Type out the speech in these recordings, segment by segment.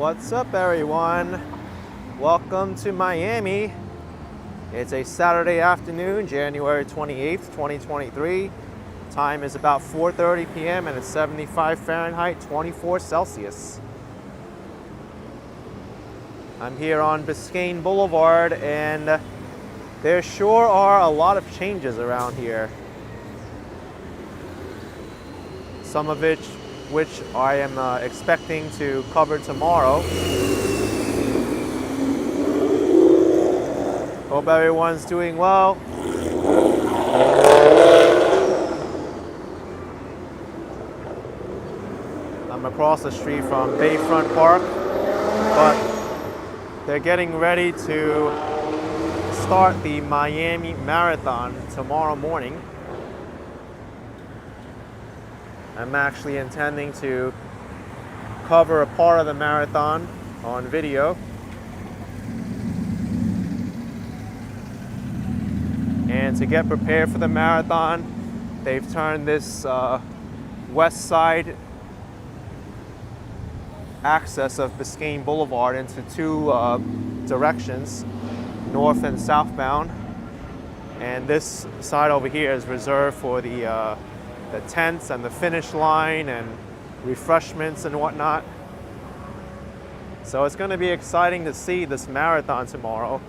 What's up, everyone? Welcome to Miami. It's a Saturday afternoon, January 28th, 2023. Time is about 4:30 p.m. and it's 75 Fahrenheit, 24 Celsius. I'm here on Biscayne Boulevard and there sure are a lot of changes around here. Some of which I am expecting to cover tomorrow. Hope everyone's doing well. I'm across the street from Bayfront Park, but they're getting ready to start the Miami Marathon tomorrow morning. I'm actually intending to cover a part of the marathon on video. And to get prepared for the marathon, they've turned this west side access of Biscayne Boulevard into two directions, north and southbound. And this side over here is reserved for the tents and the finish line and refreshments and whatnot. So it's going to be exciting to see this marathon tomorrow.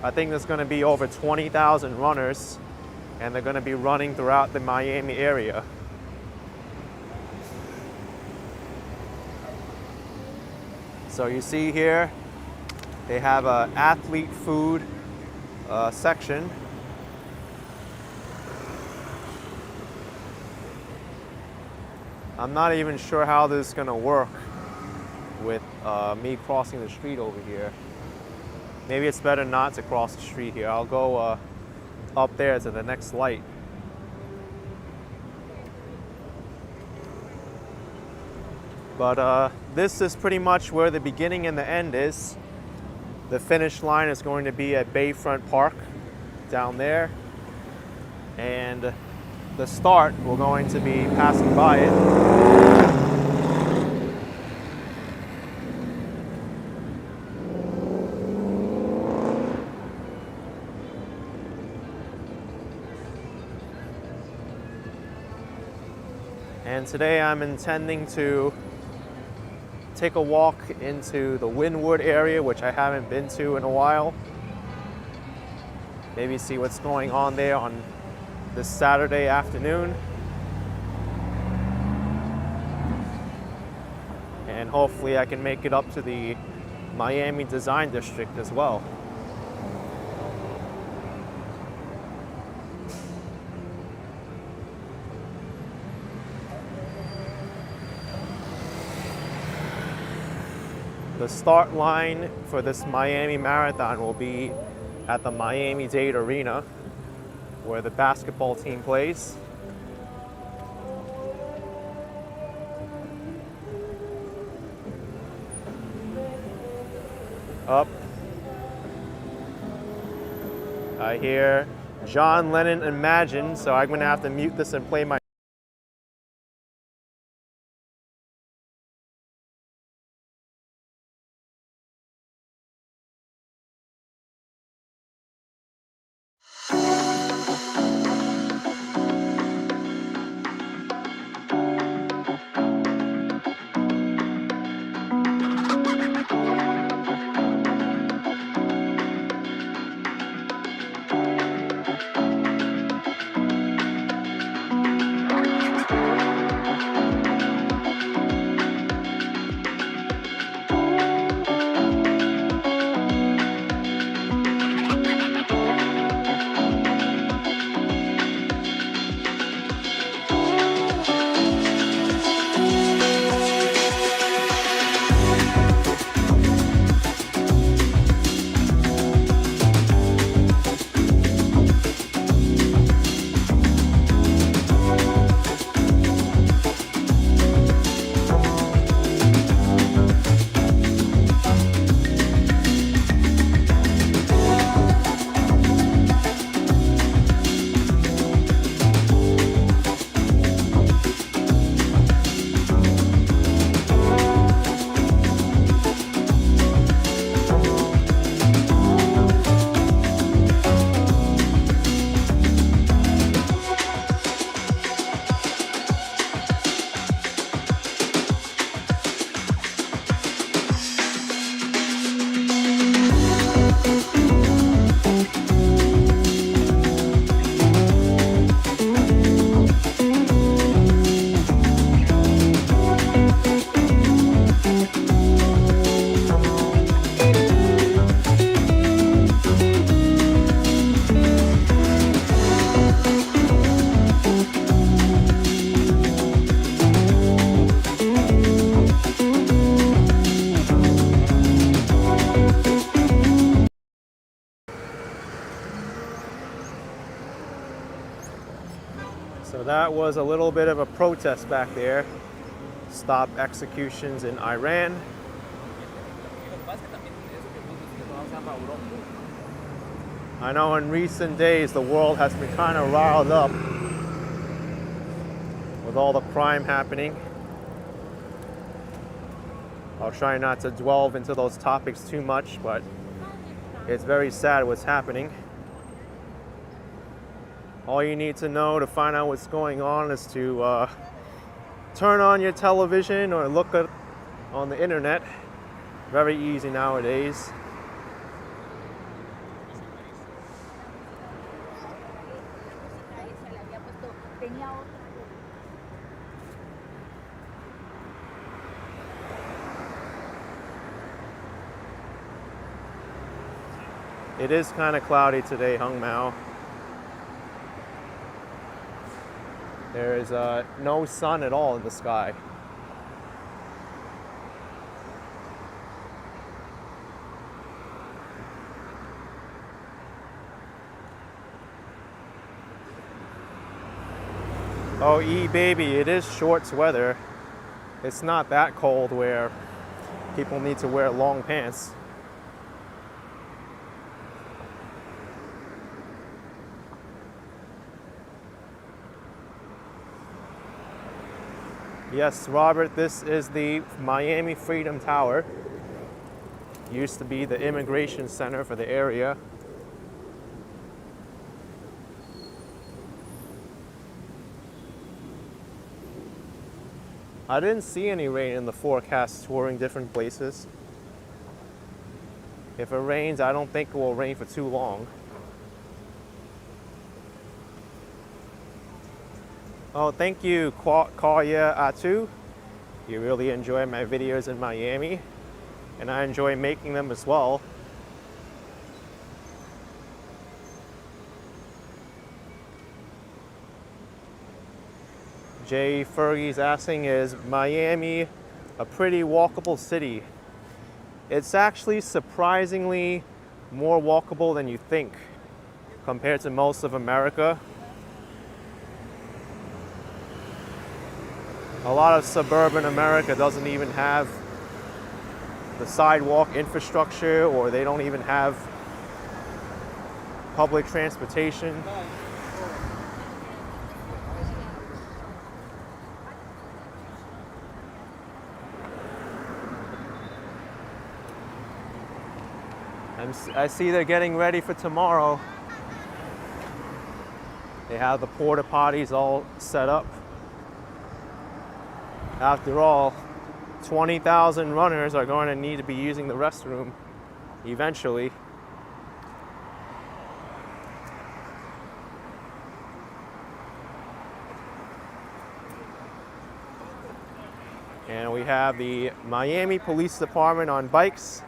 I think there's going to be over 20,000 runners, and they're going to be running throughout the Miami area. So you see here, they have an athlete food section. I'm not even sure how this is going to work with me crossing the street over here. Maybe it's better not to cross the street here. I'll go up there to the next light. But this is pretty much where the beginning and the end is. The finish line is going to be at Bayfront Park down there. And the start, we're going to be passing by it. And today I'm intending to take a walk into the Wynwood area, which I haven't been to in a while. Maybe see what's going on there on this Saturday afternoon. And hopefully I can make it up to the Miami Design District as well. The start line for this Miami Marathon will be at the Miami-Dade Arena, where the basketball team plays. Up. I hear John Lennon Imagine, so I'm gonna have to mute this and play my was a little bit of a protest back there. Stop executions in Iran. I know in recent days the world has been kind of riled up with all the crime happening. I'll try not to delve into those topics too much, but it's very sad what's happening. All you need to know to find out what's going on is to turn on your television or look at on the internet. Very easy nowadays. It is kind of cloudy today, Hung Mao. There is no sun at all in the sky. Oh, baby, it is shorts weather. It's not that cold where people need to wear long pants. Yes, Robert, this is the Miami Freedom Tower. Used to be the immigration center for the area. I didn't see any rain in the forecast touring different places. If it rains, I don't think it will rain for too long. Oh, thank you, Kaya Atu. You really enjoy my videos in Miami, and I enjoy making them as well. Jay Fergie's asking, is Miami a pretty walkable city? It's actually surprisingly more walkable than you think compared to most of America. A lot of suburban America doesn't even have the sidewalk infrastructure, or they don't even have public transportation. I see they're getting ready for tomorrow. They have the porta potties all set up. After all, 20,000 runners are going to need to be using the restroom eventually. And we have the Miami Police Department on bikes.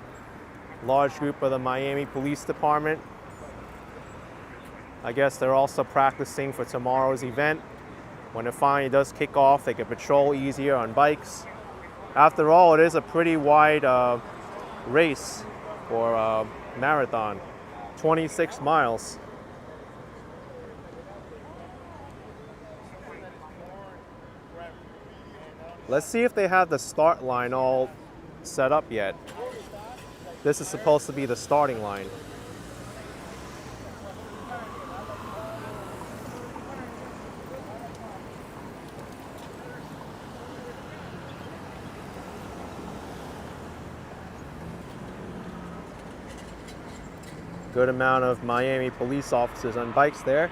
Large group of the Miami Police Department. I guess they're also practicing for tomorrow's event. When it finally does kick off, they can patrol easier on bikes. After all, it is a pretty wide race or marathon, 26 miles. Let's see if they have the start line all set up yet. This is supposed to be the starting line. Good amount of Miami police officers on bikes there.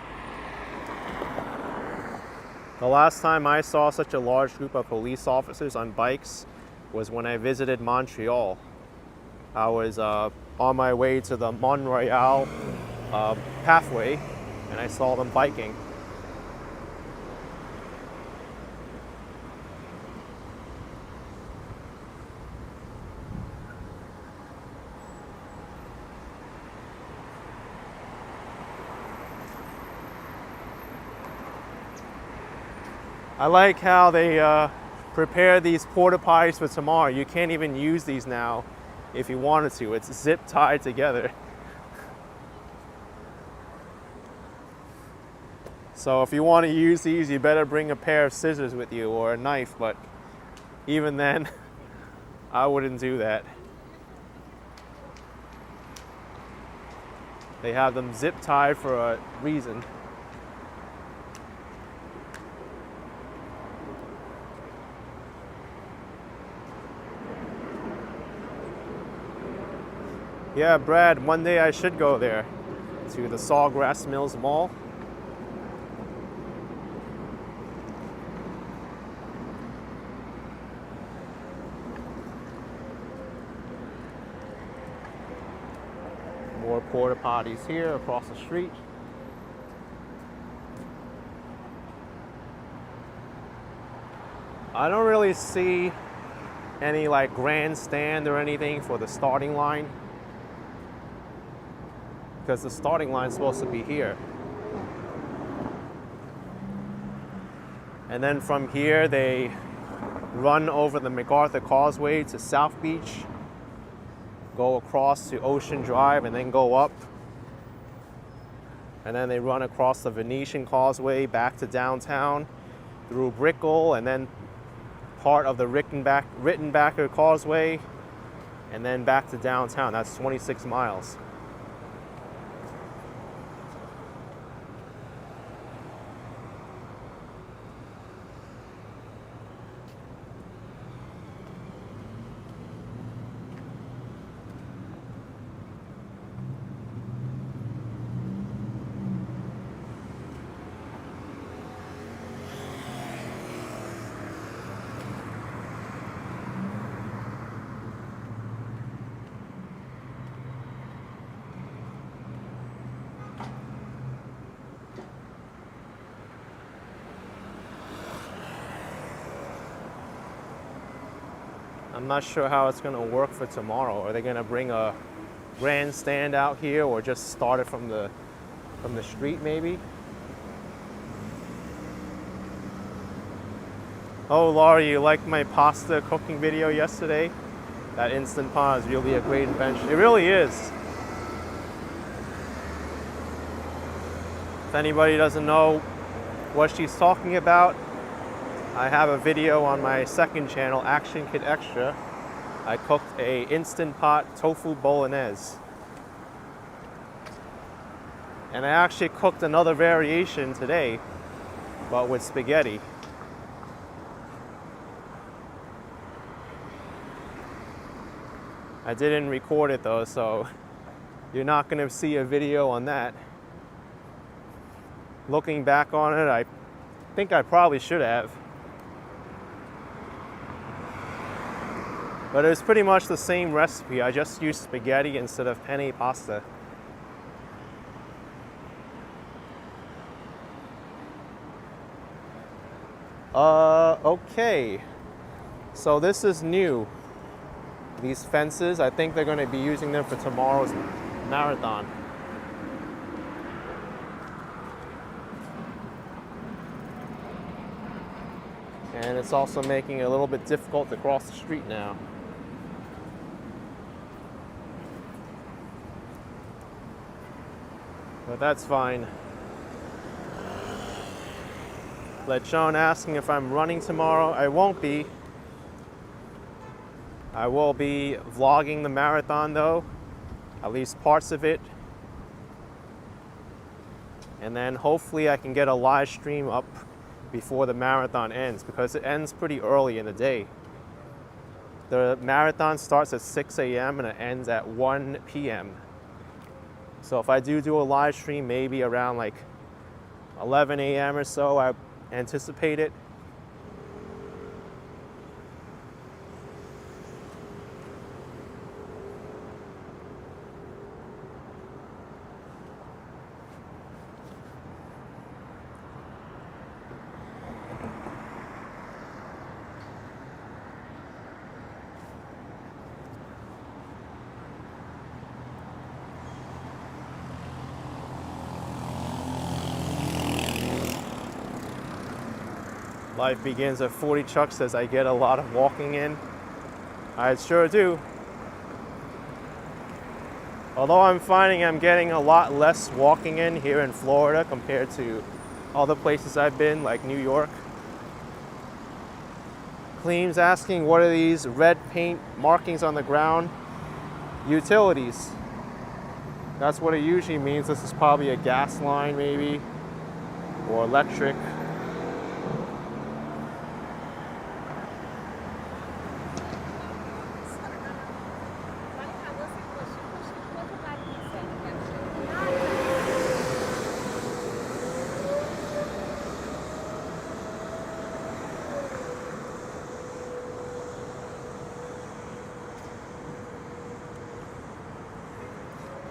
The last time I saw such a large group of police officers on bikes was when I visited Montreal. I was on my way to the Mont Royal pathway, and I saw them biking. I like how they prepare these porta potties for tomorrow. You can't even use these now if you wanted to. It's zip tied together. So if you want to use these, you better bring a pair of scissors with you or a knife, but even then, I wouldn't do that. They have them zip tied for a reason. Yeah, Brad, one day I should go there to the Sawgrass Mills Mall. More porta potties here across the street. I don't really see any like grandstand or anything for the starting line, because the starting line is supposed to be here. And then from here they run over the MacArthur Causeway to South Beach, go across to Ocean Drive, and then go up. And then they run across the Venetian Causeway back to downtown through Brickell, and then part of the Rittenbacker Causeway, and then back to downtown. That's 26 miles. I'm not sure how it's going to work for tomorrow. Are they going to bring a grandstand out here, or just start it from the street maybe? Oh, Laura, you liked my pasta cooking video yesterday? That Instant Pot is really a great invention. It really is. If anybody doesn't know what she's talking about, I have a video on my second channel, Action Kid Extra. I cooked a Instant Pot tofu bolognese. And I actually cooked another variation today, but with spaghetti. I didn't record it though, so you're not going to see a video on that. Looking back on it, I think I probably should have. But it was pretty much the same recipe. I just used spaghetti instead of penne pasta. Okay. So this is new. These fences, I think they're going to be using them for tomorrow's marathon. And it's also making it a little bit difficult to cross the street now. But that's fine. LeChon asking if I'm running tomorrow. I won't be. I will be vlogging the marathon though, at least parts of it. And then hopefully I can get a live stream up before the marathon ends, because it ends pretty early in the day. The marathon starts at 6 a.m. and it ends at 1 p.m. So if I do a live stream, maybe around like 11 a.m. or so, I anticipate it. Life begins at 40. Chuck says I get a lot of walking in. I sure do. Although I'm finding I'm getting a lot less walking in here in Florida compared to other places I've been, like New York. Claims asking, what are these red paint markings on the ground? Utilities. That's what it usually means. This is probably a gas line maybe, or electric.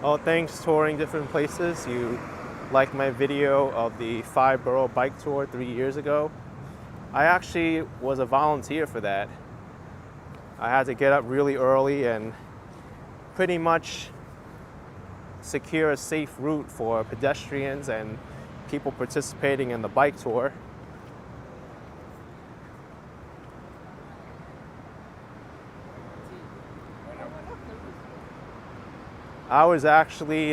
Oh, thanks, touring different places. You liked my video of the 5-borough bike tour 3 years ago. I actually was a volunteer for that. I had to get up really early and pretty much secure a safe route for pedestrians and people participating in the bike tour. I was actually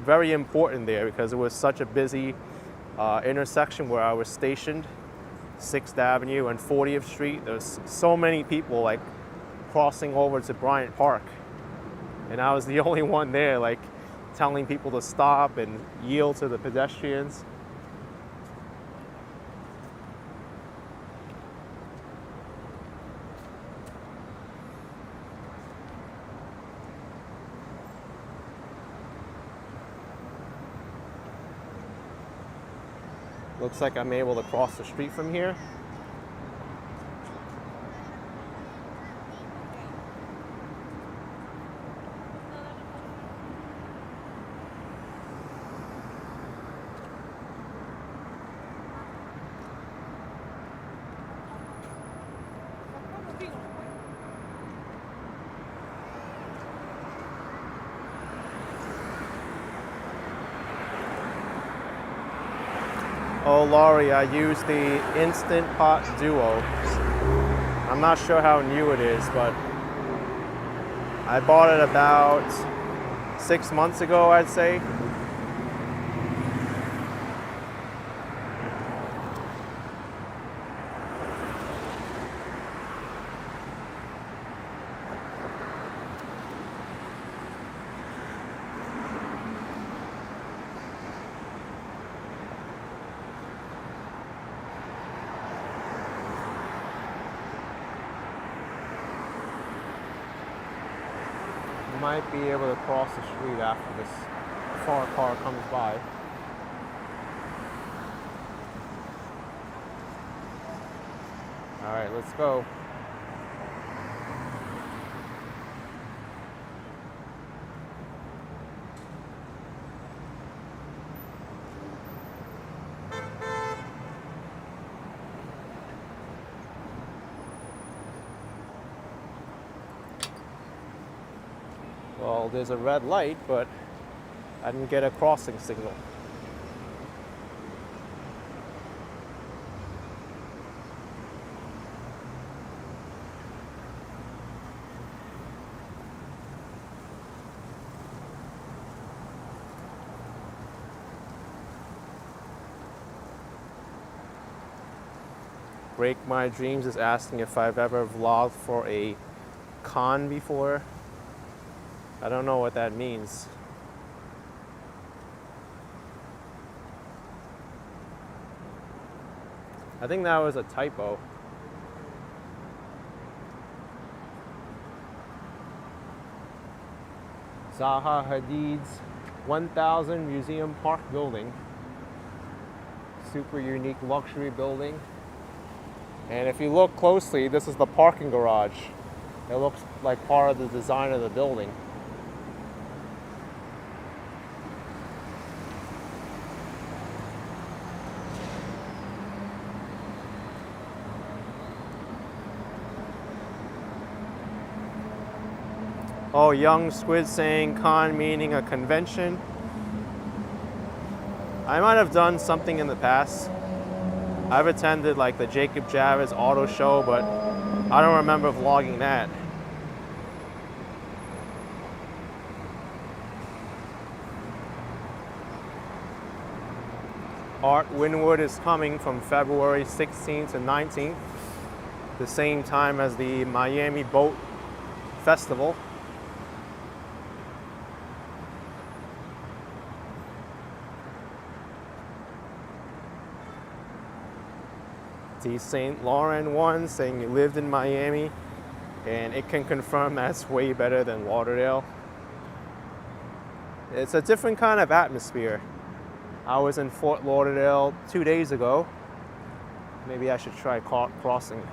very important there because it was such a busy intersection where I was stationed, 6th Avenue and 40th Street. There's so many people like crossing over to Bryant Park. And I was the only one there like telling people to stop and yield to the pedestrians. Looks like I'm able to cross the street from here. Oh, Laurie, I use the Instant Pot Duo. I'm not sure how new it is, but I bought it about 6 months ago, I'd say. Might be able to cross the street after this far car comes by. All right, let's go. Well, there's a red light, but I didn't get a crossing signal. Break My Dreams is asking if I've ever vlogged for a con before. I don't know what that means. I think that was a typo. Zaha Hadid's 1000 Museum Park building. Super unique luxury building. And if you look closely, this is the parking garage. It looks like part of the design of the building. Oh, Young Squid saying con meaning a convention. I might have done something in the past. I've attended like the Jacob Javits auto show, but I don't remember vlogging that. Art Wynwood is coming from February 16th to 19th, the same time as the Miami Boat Festival. The St. Laurent one saying you lived in Miami, and it can confirm that's way better than Lauderdale. It's a different kind of atmosphere. I was in Fort Lauderdale 2 days ago. Maybe I should try crossing.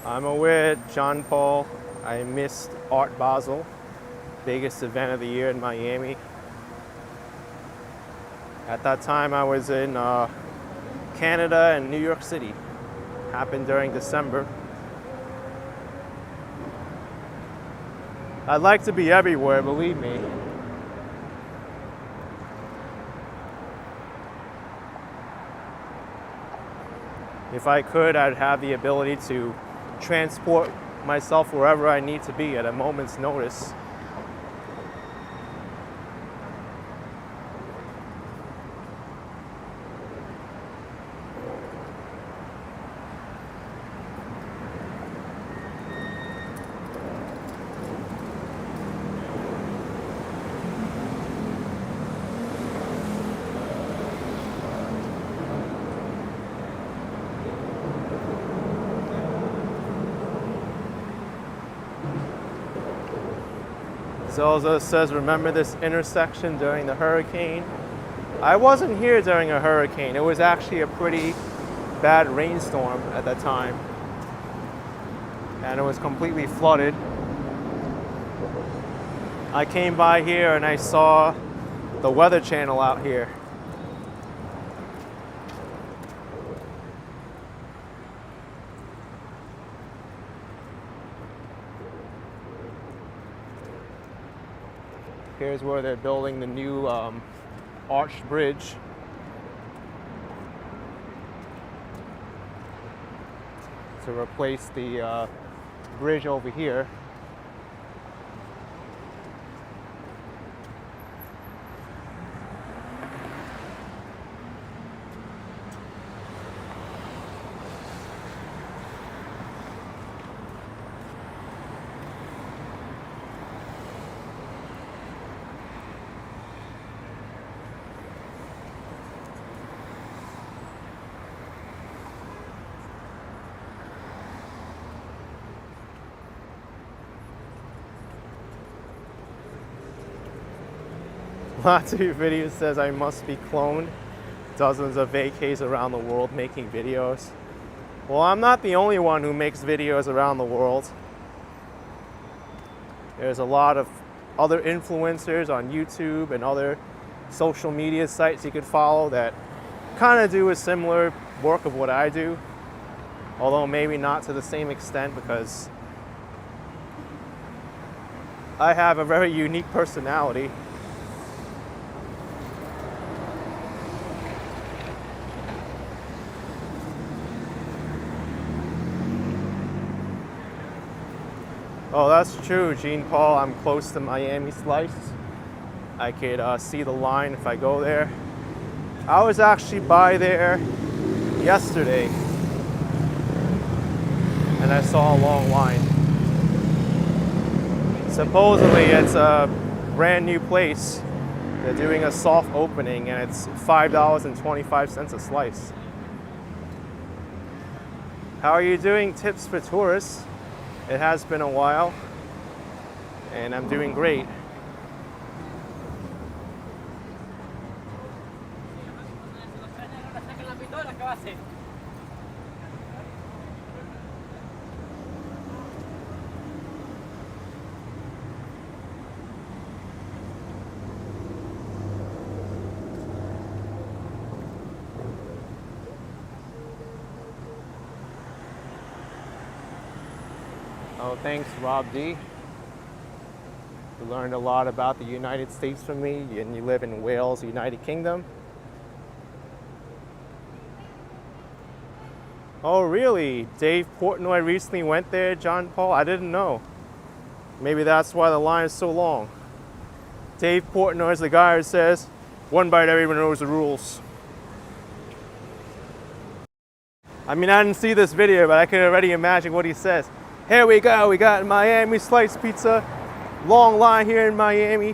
I'm aware, John Paul, I missed Art Basel, biggest event of the year in Miami. At that time I was in Canada and New York City. Happened during December. I'd like to be everywhere, believe me. If I could, I'd have the ability to transport myself wherever I need to be at a moment's notice. Zelza says, remember this intersection during the hurricane? I wasn't here during a hurricane. It was actually a pretty bad rainstorm at that time. And it was completely flooded. I came by here and I saw the Weather Channel out here. Here's where they're building the new arched bridge. To replace the bridge over here. Lots of your videos says I must be cloned. Dozens of vacays around the world making videos. Well, I'm not the only one who makes videos around the world. There's a lot of other influencers on YouTube and other social media sites you could follow that kind of do a similar work of what I do. Although maybe not to the same extent, because I have a very unique personality. Oh, that's true, Jean Paul. I'm close to Miami Slice. I could see the line if I go there. I was actually by there yesterday, and I saw a long line. Supposedly it's a brand new place. They're doing a soft opening, and it's $5.25 a slice. How are you doing? Tips for tourists. It has been a while, and I'm doing great. So thanks, Rob D. You learned a lot about the United States from me, and you live in Wales, United Kingdom. Oh, really? Dave Portnoy recently went there, John Paul? I didn't know. Maybe that's why the line is so long. Dave Portnoy is the guy who says, one bite, everyone knows the rules. I mean, I didn't see this video, but I can already imagine what he says. Here we go, we got Miami slice pizza. Long line here in Miami.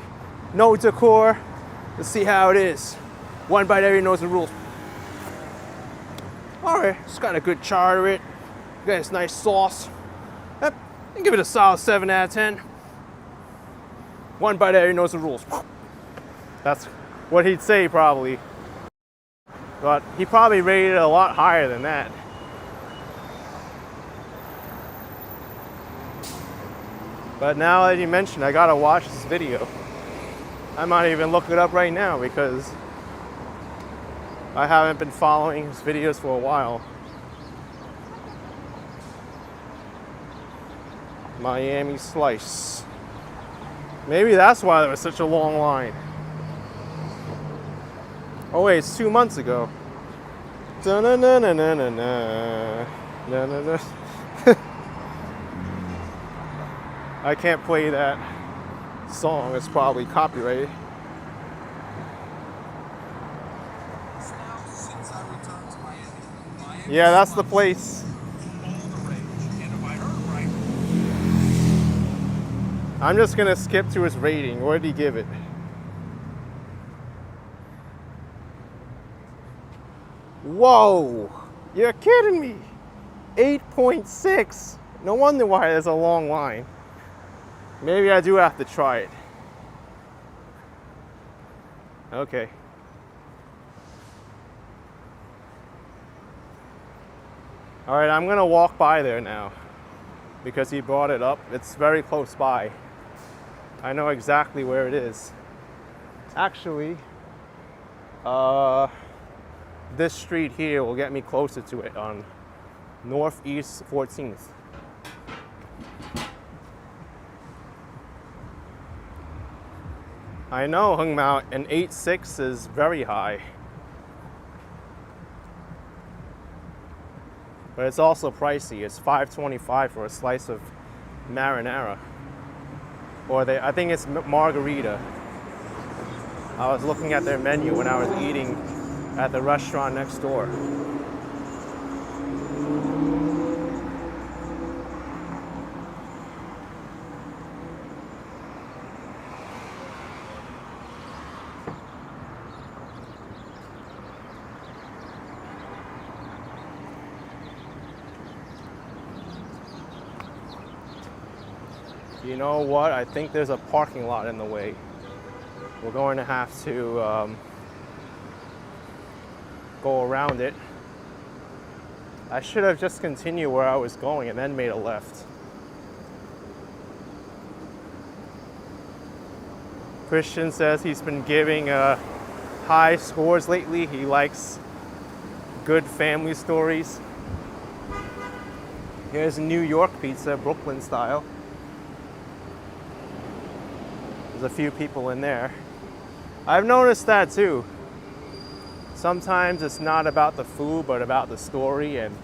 No decor. Let's see how it is. One bite, everyone knows the rules. All right, it's got a good char to it. Got this nice sauce. Yep, and give it a solid 7 out of 10. One bite, everyone knows the rules. That's what he'd say probably. But he probably rated it a lot higher than that. But now that you mentioned, I gotta watch this video. I might even look it up right now because I haven't been following his videos for a while. Miami slice. Maybe that's why there was such a long line. Oh wait, it's 2 months ago. Da-na-na-na-na-na-na. Na-na-na. I can't play that song, it's probably copyrighted. Yeah, that's the place. I'm just gonna skip to his rating. What did he give it? Whoa! You're kidding me! 8.6. No wonder why there's a long line. Maybe I do have to try it. Okay. All right, I'm gonna walk by there now because he brought it up. It's very close by. I know exactly where it is. Actually, this street here will get me closer to it on Northeast 14th. I know, Hung Mao, an 8.6 is very high. But it's also pricey. It's $5.25 for a slice of marinara. Or I think it's margarita. I was looking at their menu when I was eating at the restaurant next door. You know what? I think there's a parking lot in the way. We're going to have to go around it. I should have just continued where I was going and then made a left. Christian says he's been giving high scores lately. He likes good family stories. Here's New York pizza, Brooklyn style. There's a few people in there. I've noticed that too. Sometimes it's not about the food, but about the story and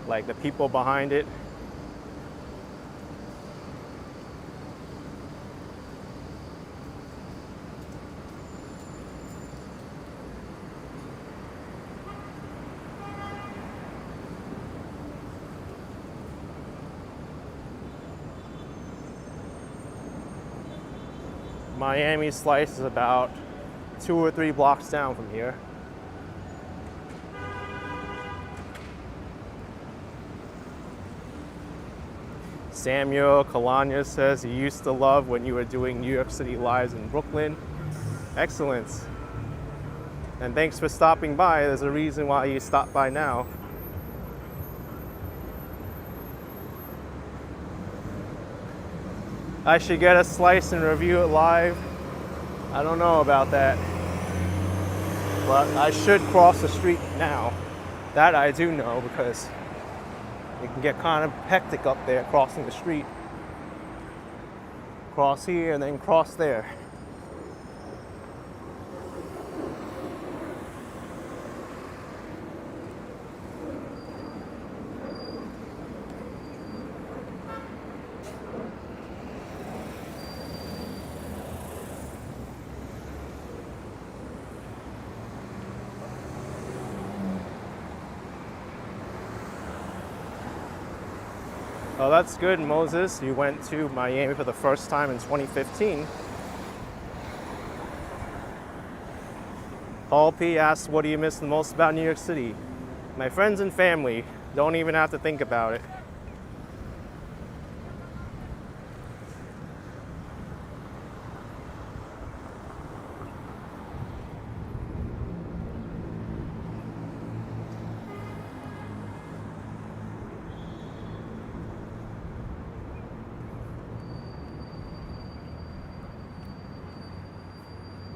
like the people behind it. Miami Slice is about 2 or 3 blocks down from here. Samuel Kalanya says he used to love when you were doing New York City Lives in Brooklyn. Excellent. And thanks for stopping by. There's a reason why you stopped by now. I should get a slice and review it live. I don't know about that. But I should cross the street now. That I do know because it can get kind of hectic up there crossing the street. cross here and then cross there. Oh, that's good, Moses. You went to Miami for the first time in 2015. Paul P. asks, what do you miss the most about New York City? My friends and family. Don't even have to think about it.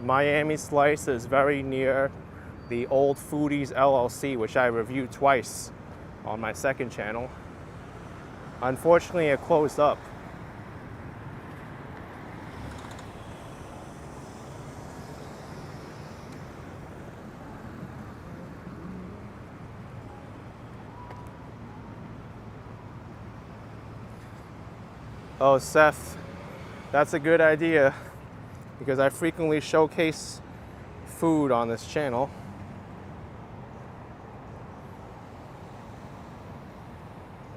Miami Slice is very near the Old Foodies LLC, which I reviewed twice on my second channel. Unfortunately, it closed up. Oh, Seth, that's a good idea, because I frequently showcase food on this channel.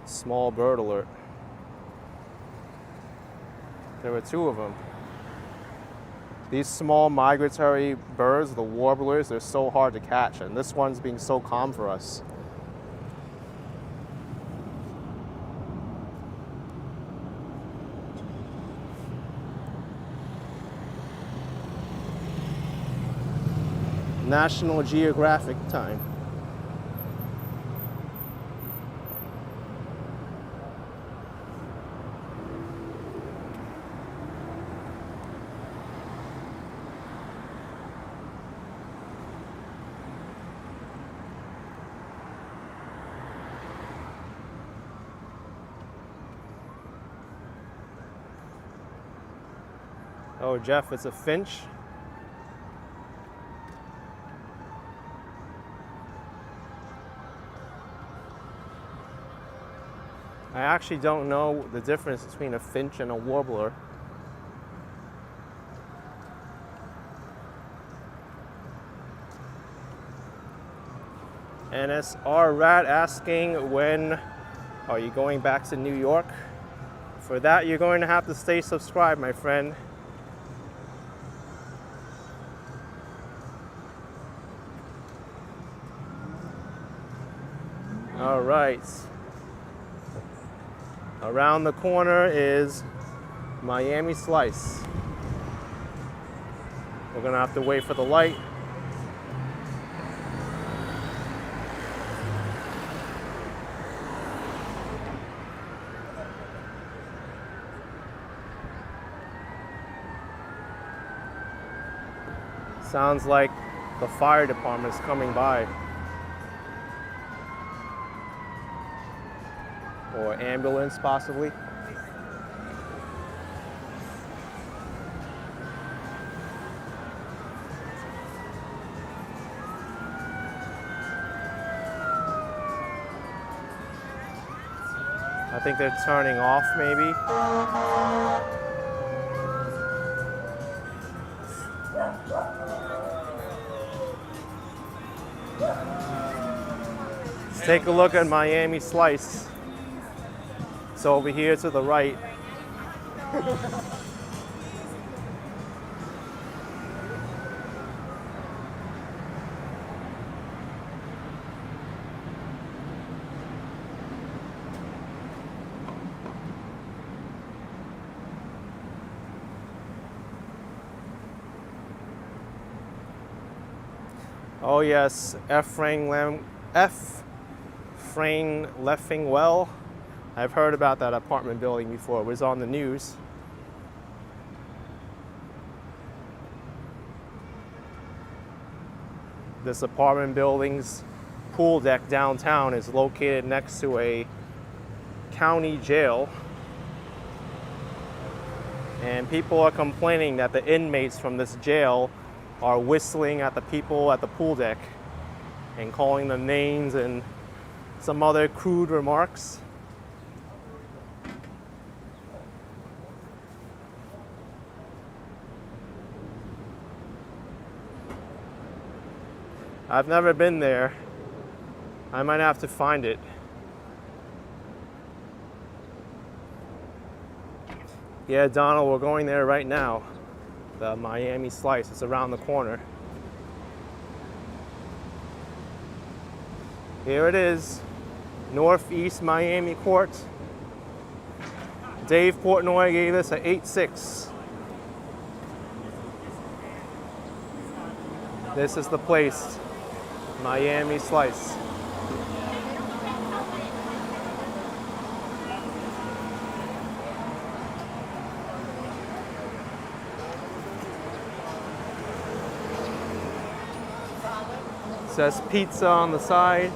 Small bird alert. There were two of them. These small migratory birds, the warblers, they're so hard to catch, and this one's being so calm for us. National Geographic time. Oh, Jeff, it's a finch. I actually don't know the difference between a finch and a warbler. NSR Rat asking, when are you going back to New York? For that, you're going to have to stay subscribed, my friend. All right. Around the corner is Miami Slice. We're gonna have to wait for the light. Sounds like the fire department is coming by. Or ambulance, possibly. I think they're turning off, maybe. Let's take a look at Miami Slice. So over here to the right. Oh yes, Frame Leffing Well. I've heard about that apartment building before. It was on the news. This apartment building's pool deck downtown is located next to a county jail. And people are complaining that the inmates from this jail are whistling at the people at the pool deck and calling them names and some other crude remarks. I've never been there. I might have to find it. Yeah, Donald, we're going there right now. The Miami Slice, it's around the corner. Here it is, Northeast Miami Court. Dave Portnoy gave this an 8.6. This is the place, Miami Slice. Says pizza on the side.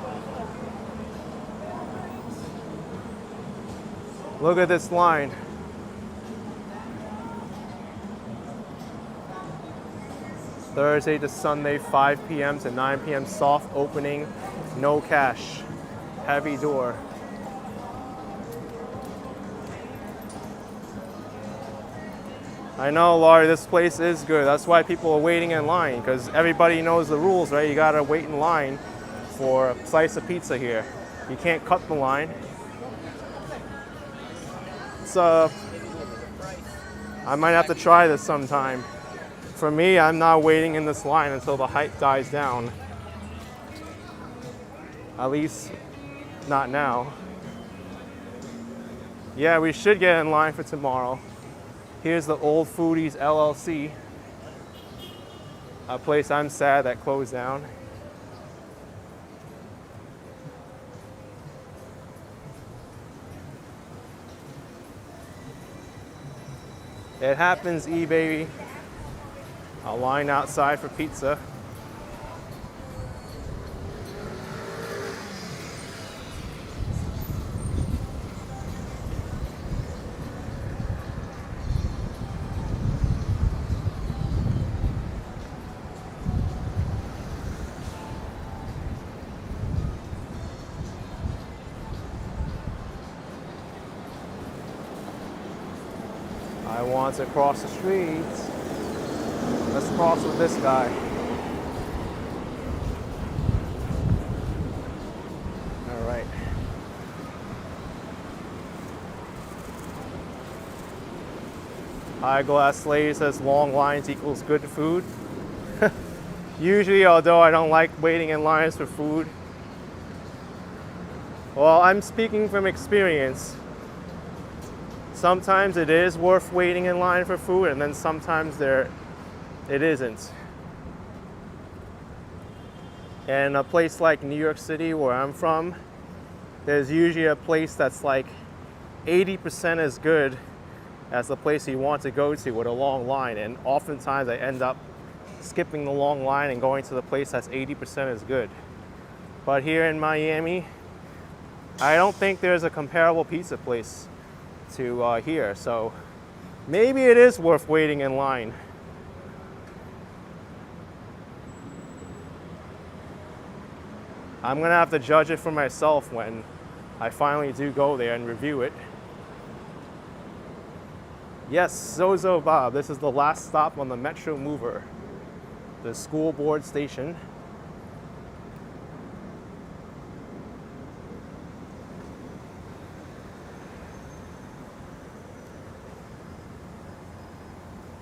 Look at this line. Thursday to Sunday, 5 p.m. to 9 p.m. soft opening, no cash, heavy door. I know, Laurie, this place is good. That's why people are waiting in line, because everybody knows the rules, right? You gotta wait in line for a slice of pizza here. You can't cut the line. So I might have to try this sometime. For me, I'm not waiting in this line until the hype dies down. At least not now. Yeah, we should get in line for tomorrow. Here's the Old Foodies LLC, a place I'm sad that closed down. It happens, baby. A line outside for pizza. I want to cross the street. Let's cross with this guy. All right. Eyeglass lady says long lines equals good food. Usually, although I don't like waiting in lines for food. Well, I'm speaking from experience. Sometimes it is worth waiting in line for food, and then sometimes it isn't. And a place like New York City, where I'm from, there's usually a place that's like 80% as good as the place you want to go to with a long line. And oftentimes I end up skipping the long line and going to the place that's 80% as good. But here in Miami, I don't think there's a comparable pizza place to here, so maybe it is worth waiting in line. I'm gonna have to judge it for myself when I finally do go there and review it. Yes, Zozo Bob, this is the last stop on the Metro Mover, the school board station.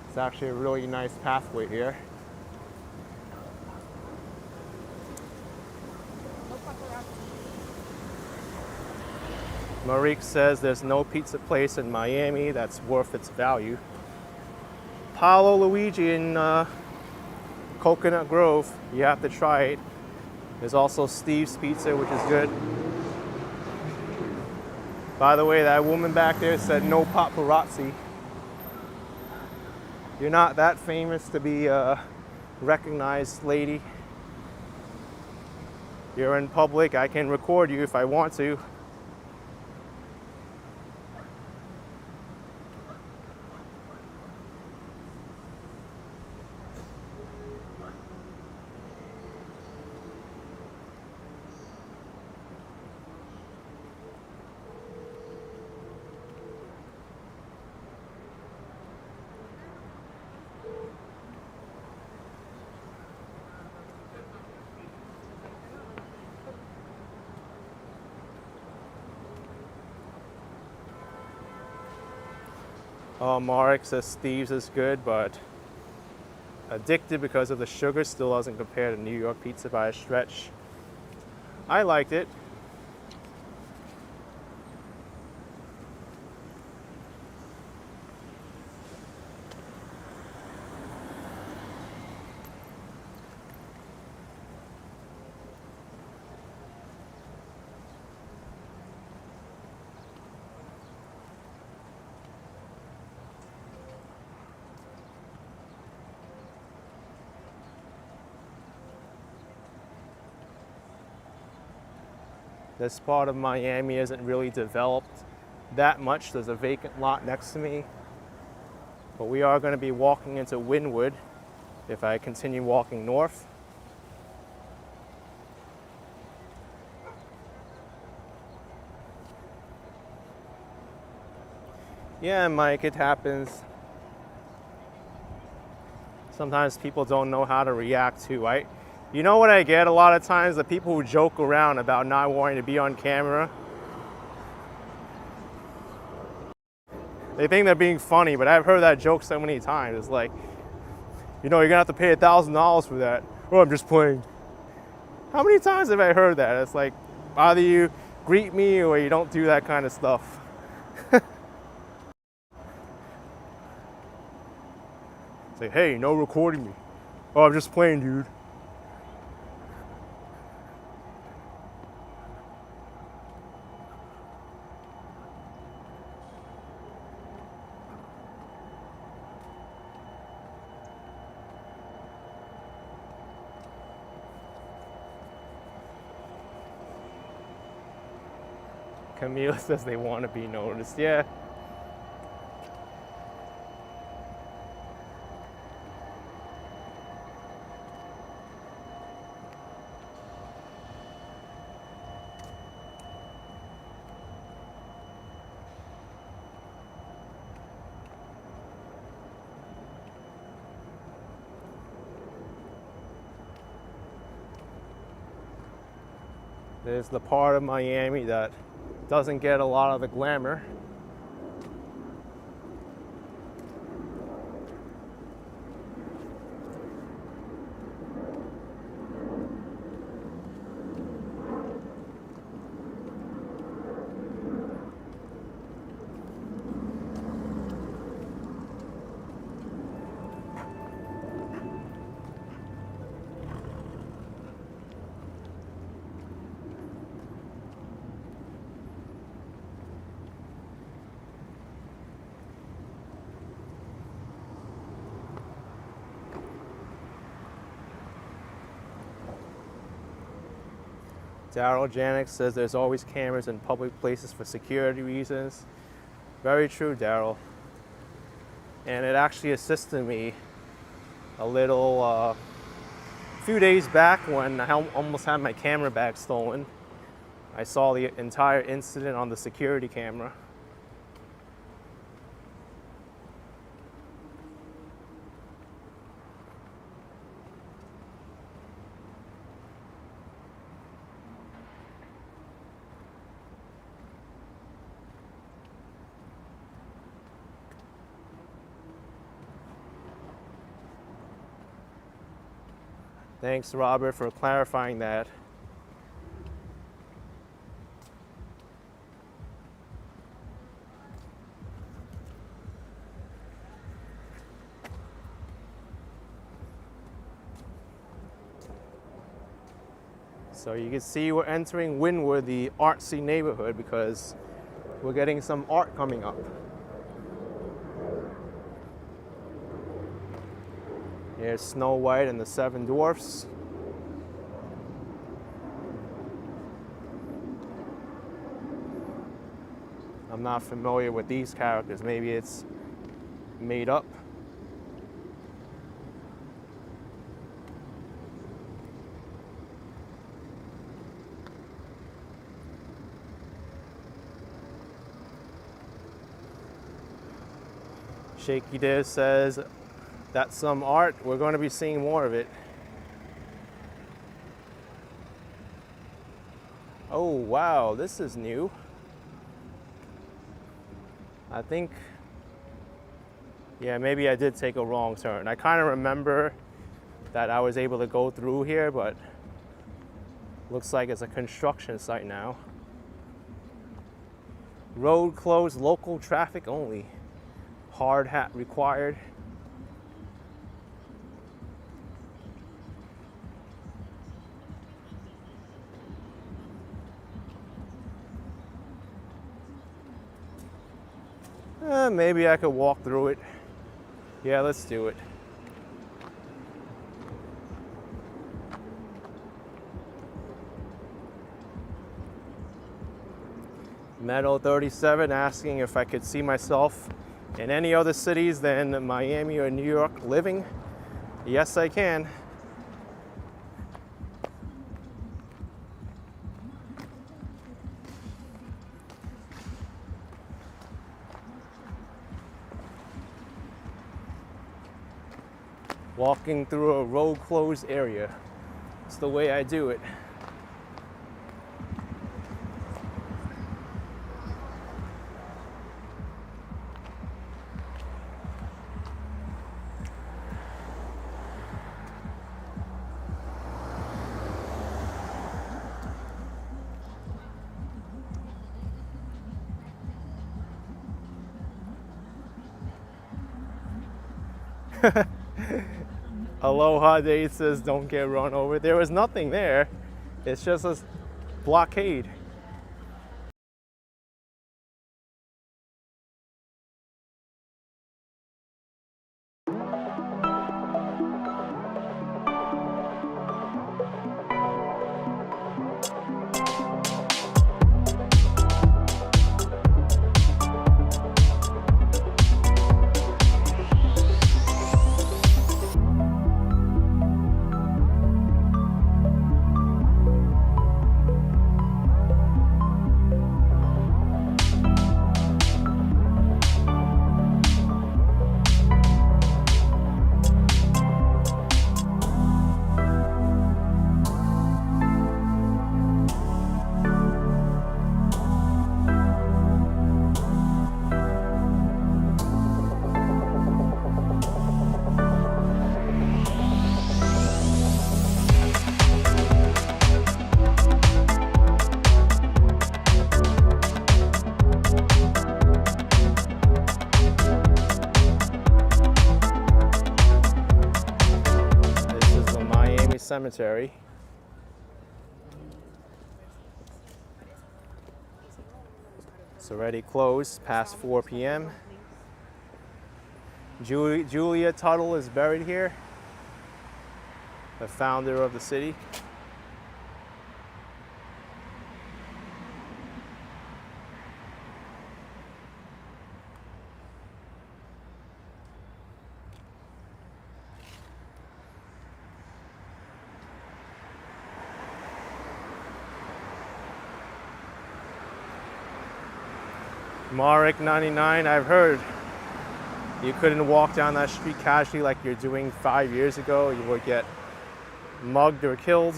It's actually a really nice pathway here. Marique says there's no pizza place in Miami that's worth its value. Paolo Luigi in Coconut Grove, you have to try it. There's also Steve's Pizza, which is good. By the way, that woman back there said no paparazzi. You're not that famous to be a recognized lady. You're in public, I can record you if I want to. Marek says Steve's is good, but addicted because of the sugar still doesn't compare to New York pizza by a stretch. I liked it. This part of Miami isn't really developed that much. There's a vacant lot next to me. But we are going to be walking into Wynwood if I continue walking north. Yeah, Mike, it happens. Sometimes people don't know how to react to, right? You know what I get a lot of times? The people who joke around about not wanting to be on camera. They think they're being funny, but I've heard that joke so many times. It's like, you know, you're gonna have to pay $1,000 for that. Oh, I'm just playing. How many times have I heard that? It's like, either you greet me or you don't do that kind of stuff. Say, hey, no recording me. Oh, I'm just playing, dude. Camila says they want to be noticed. Yeah. There's the part of Miami that doesn't get a lot of the glamour. Daryl Janik says there's always cameras in public places for security reasons. Very true, Daryl. And it actually assisted me a little few days back when I almost had my camera bag stolen. I saw the entire incident on the security camera. Thanks, Robert, for clarifying that. So you can see we're entering Wynwood, the artsy neighborhood, because we're getting some art coming up. Here's Snow White and the Seven Dwarfs. I'm not familiar with these characters. Maybe it's made up. Shaky Diz says that's some art. We're going to be seeing more of it. Oh, wow, this is new. I think Yeah, maybe I did take a wrong turn. I kind of remember that I was able to go through here, but looks like it's a construction site now. Road closed, local traffic only. Hard hat required. Maybe I could walk through it. Yeah, let's do it. Meadow 37 asking if I could see myself in any other cities than Miami or New York living. Yes, I can. Walking through a road closed area. It's the way I do it. Aloha Day says don't get run over. There was nothing there. It's just a blockade. Cemetery. It's already closed past 4 p.m. Julia Tuttle is buried here, the founder of the city. Marek 99, I've heard you couldn't walk down that street casually like you're doing 5 years ago. You would get mugged or killed.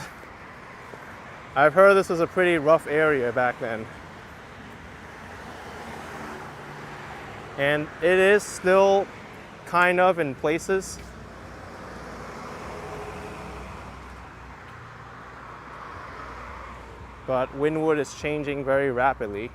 I've heard this was a pretty rough area back then. And it is still kind of in places. But Wynwood is changing very rapidly.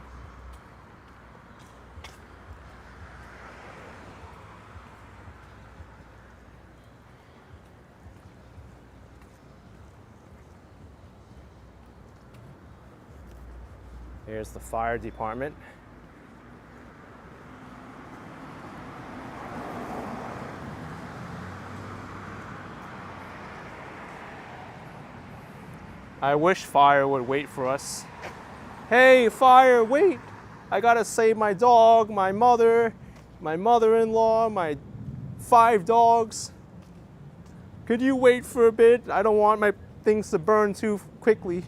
Here's the fire department. I wish fire would wait for us. Hey, fire, wait! I gotta save my dog, my mother, my mother-in-law, my 5 dogs. Could you wait for a bit? I don't want my things to burn too quickly.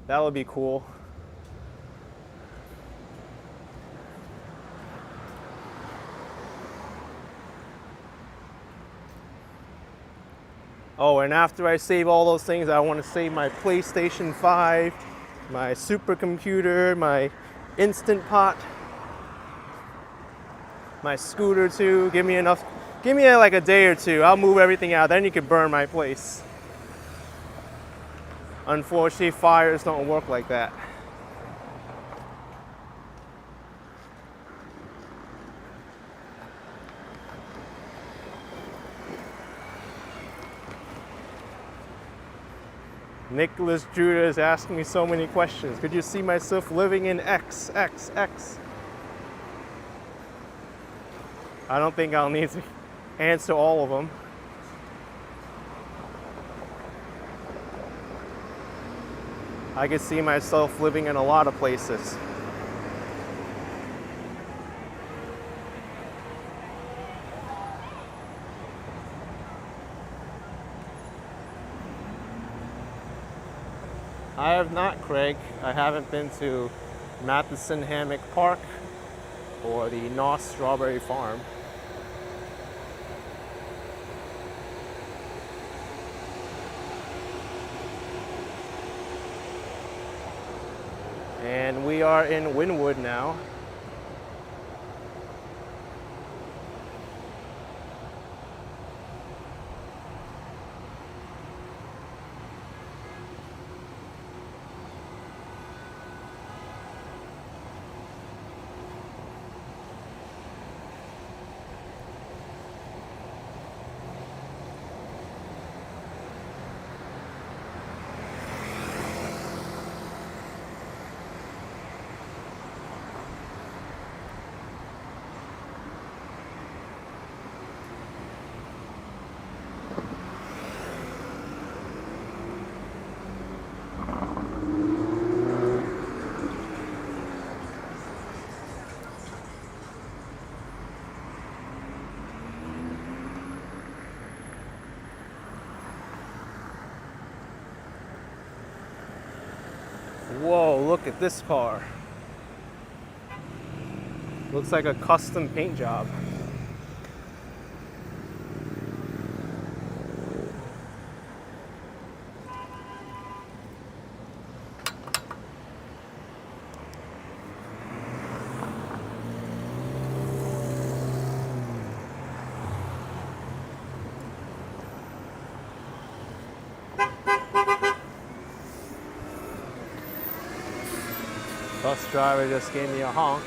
That would be cool. Oh, and after I save all those things, I want to save my PlayStation 5, my supercomputer, my Instant Pot. my scooter too. Give me like a day or two. I'll move everything out. Then you can burn my place. Unfortunately, fires don't work like that. Nicholas Judah is asking me so many questions. Could you see myself living in X? I don't think I'll need to answer all of them. I could see myself living in a lot of places. I have not, Craig. I haven't been to Matheson Hammock Park or the Noss Strawberry Farm. And we are in Wynwood now. Whoa, look at this car. Looks like a custom paint job. Bus driver just gave me a honk.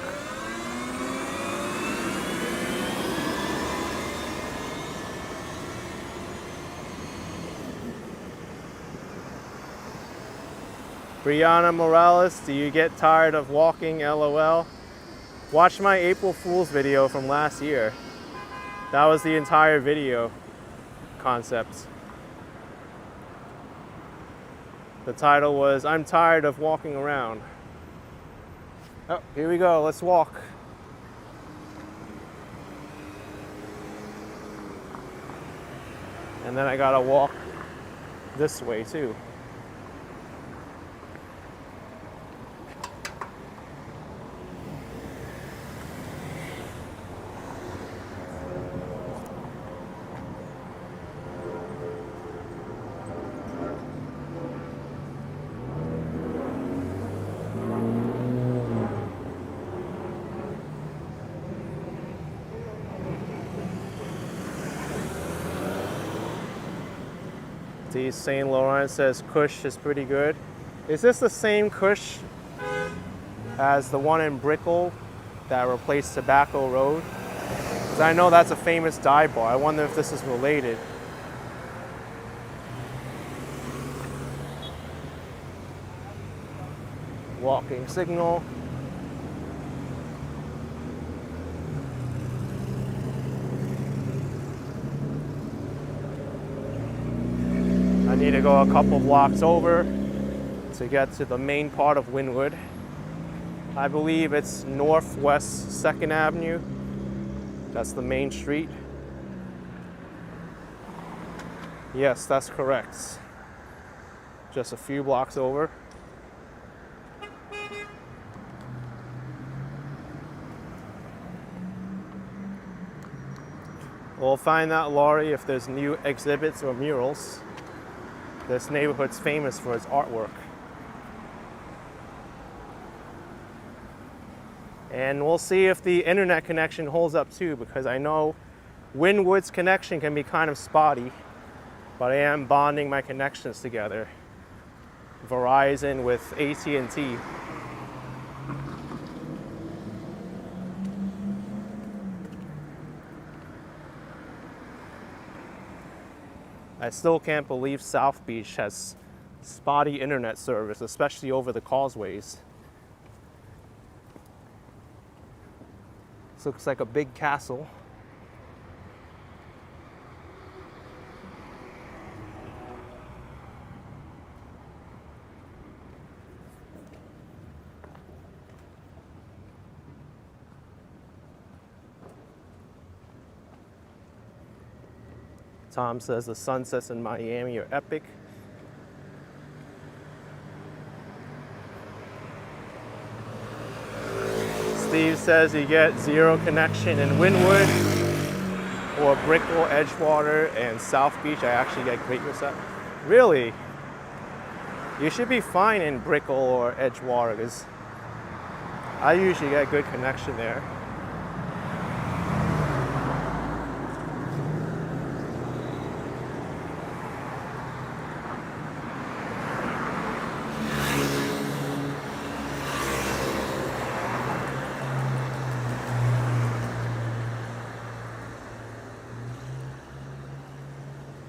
Brianna Morales, do you get tired of walking? LOL. Watch my April Fool's video from last year. That was the entire video concept. The title was, I'm tired of walking around. Oh, here we go, let's walk. And then I gotta walk this way too. D. St. Laurent says Kush is pretty good. Is this the same Kush as the one in Brickell that replaced Tobacco Road? Because I know that's a famous dive bar. I wonder if this is related. Walking signal. I need to go a couple blocks over to get to the main part of Wynwood. I believe it's Northwest 2nd Avenue. That's the main street. Yes, that's correct. Just a few blocks over. We'll find out, Laurie, if there's new exhibits or murals. This neighborhood's famous for its artwork. And we'll see if the internet connection holds up too, because I know Wynwood's connection can be kind of spotty, but I am bonding my connections together. Verizon with AT&T. I still can't believe South Beach has spotty internet service, especially over the causeways. This looks like a big castle. Tom says the sunsets in Miami are epic. Steve says you get zero connection in Wynwood or Brickell, Edgewater, and South Beach. I actually get great reception. Really? You should be fine in Brickell or Edgewater, because I usually get good connection there.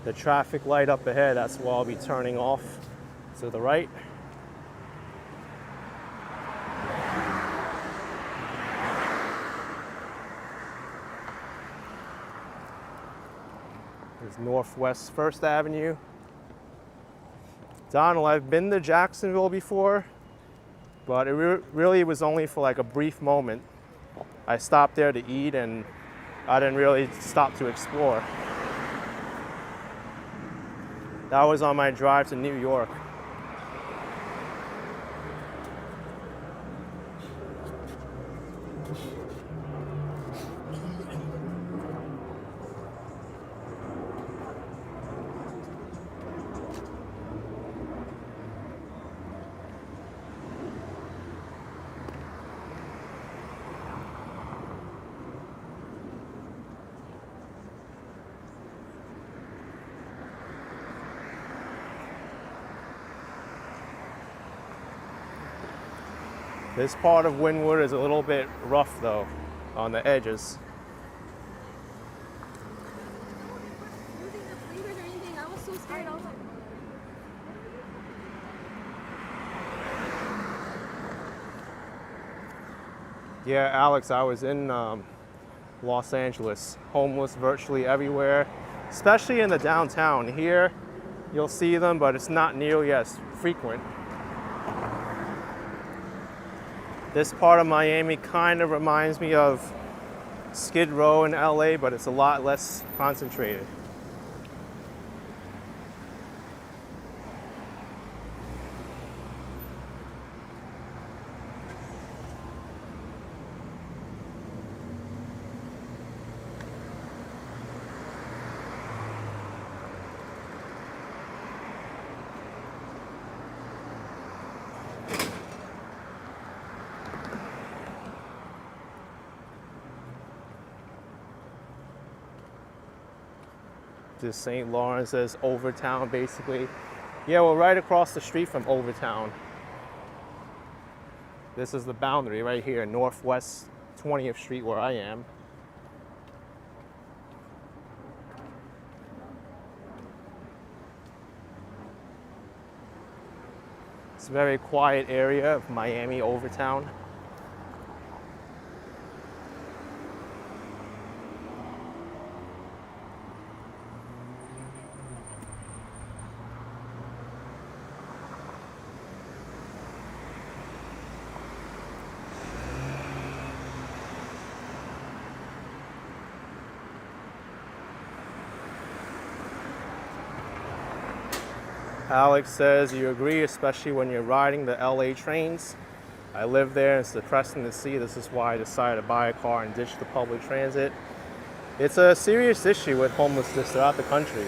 The traffic light up ahead, that's where I'll be turning off to the right. There's Northwest 1st Avenue. Donald, I've been to Jacksonville before, but it really was only for like a brief moment. I stopped there to eat and I didn't really stop to explore. That was on my drive to New York. This part of Wynwood is a little bit rough though, on the edges. Yeah, Alex, I was in Los Angeles, homeless virtually everywhere, especially in the downtown. Here, you'll see them, but it's not nearly as frequent. This part of Miami kind of reminds me of Skid Row in LA, but it's a lot less concentrated. This St. Lawrence is Overtown, basically. Yeah, we're right across the street from Overtown. This is the boundary right here, Northwest 20th Street, where I am. It's a very quiet area of Miami, Overtown. Alex says you agree, especially when you're riding the LA trains. I live there, it's depressing to see. This is why I decided to buy a car and ditch the public transit. It's a serious issue with homelessness throughout the country.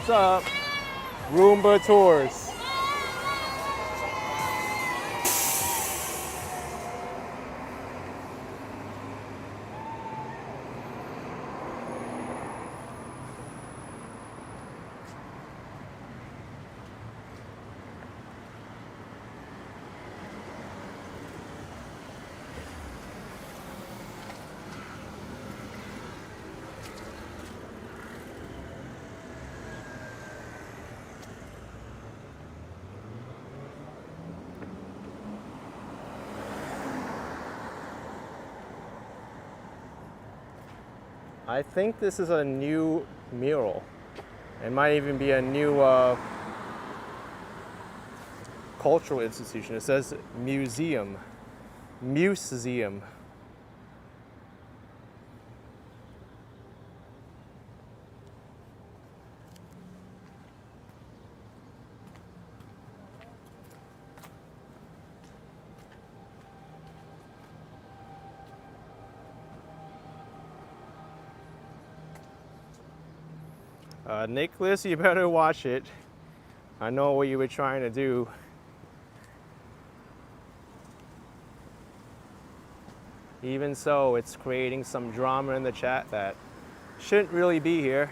What's up? Roomba tours. I think this is a new mural. It might even be a new cultural institution. It says museum. Museum. Nicholas, you better watch it. I know what you were trying to do. Even so, it's creating some drama in the chat that shouldn't really be here.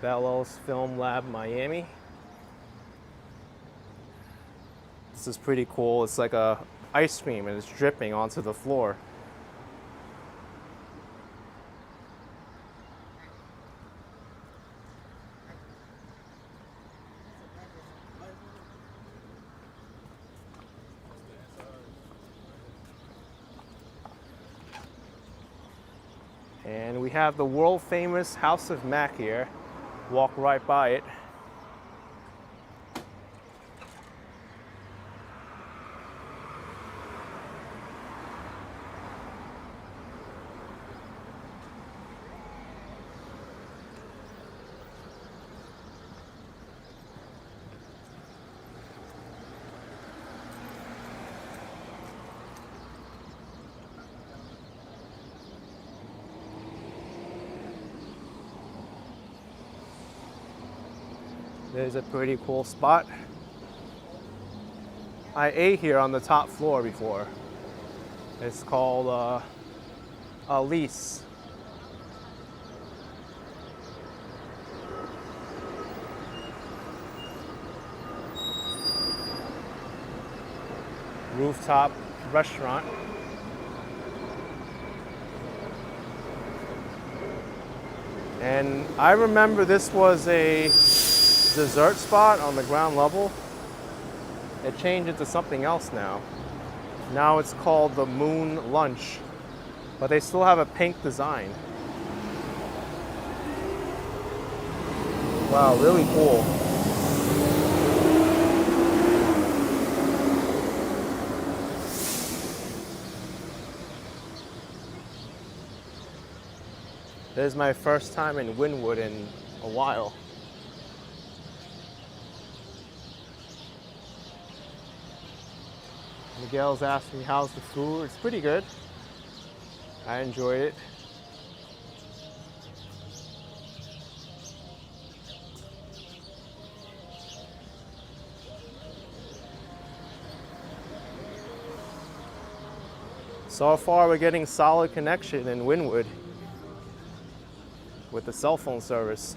Bellows Film Lab, Miami. This is pretty cool. It's like a ice cream and it's dripping onto the floor. And we have the world famous House of Mac here. Walk right by it. There's a pretty cool spot. I ate here on the top floor before. It's called Alice. Rooftop restaurant. And I remember this was a dessert spot on the ground level. It changed into something else now. Now it's called the Moon Lunch, but they still have a pink design. Wow, really cool. This is my first time in Wynwood in a while. Miguel's asked me how's the food. It's pretty good. I enjoyed it. So far we're getting solid connection in Wynwood with the cell phone service.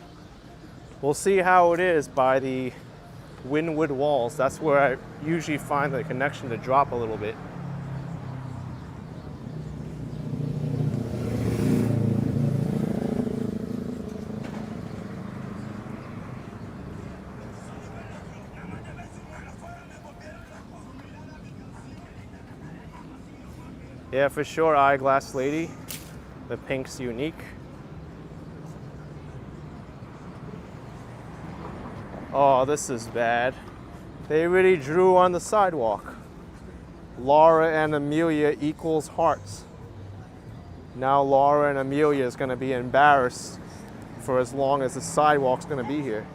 We'll see how it is by the Wynwood walls. That's where I usually find the connection to drop a little bit. Yeah, for sure, Eyeglass Lady. The pink's unique. Oh, this is bad. They really drew on the sidewalk. Laura and Amelia equals hearts. Now Laura and Amelia is going to be embarrassed for as long as the sidewalk's going to be here.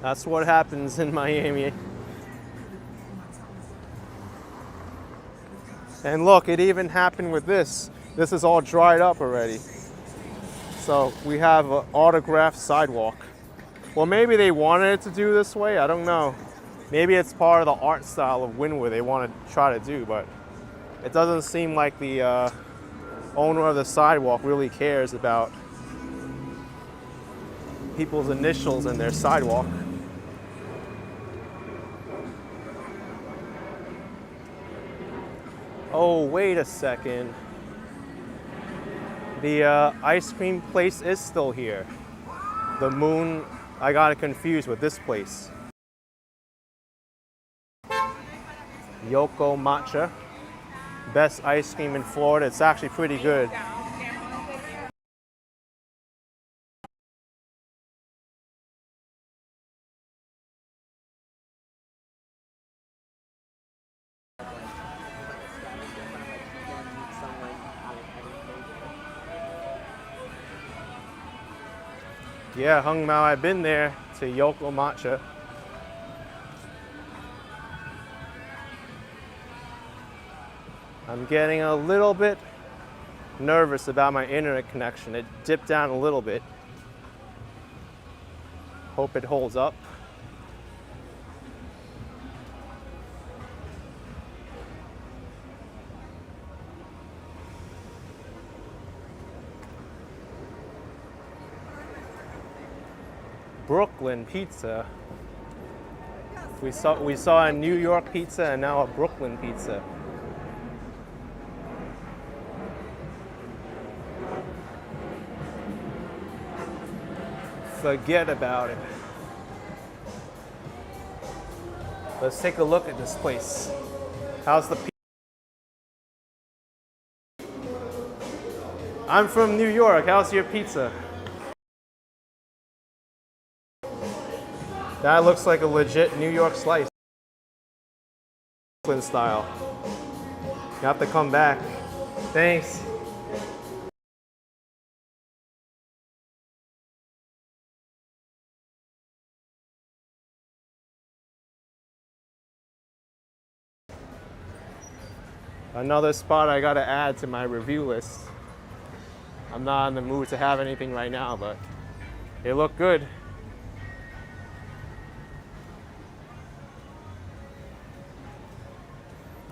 That's what happens in Miami. And look, it even happened with this. This is all dried up already. So we have an autographed sidewalk. Well, maybe they wanted it to do this way, I don't know. Maybe it's part of the art style of Wynwood they want to try to do, but it doesn't seem like the owner of the sidewalk really cares about people's initials in their sidewalk. Oh, wait a second. The ice cream place is still here. The Moon, I got it confused with this place. Yoko Matcha. Best ice cream in Florida. It's actually pretty good. Yeah, Hung Mao, I've been there to Yoko Matcha. I'm getting a little bit nervous about my internet connection. It dipped down a little bit. Hope it holds up. Brooklyn pizza. We saw a New York pizza and now a Brooklyn pizza. Forget about it. Let's take a look at this place. How's the pizza? I'm from New York. How's your pizza? That looks like a legit New York slice. Brooklyn style. You have to come back. Thanks. Another spot I gotta add to my review list. I'm not in the mood to have anything right now, but it looked good.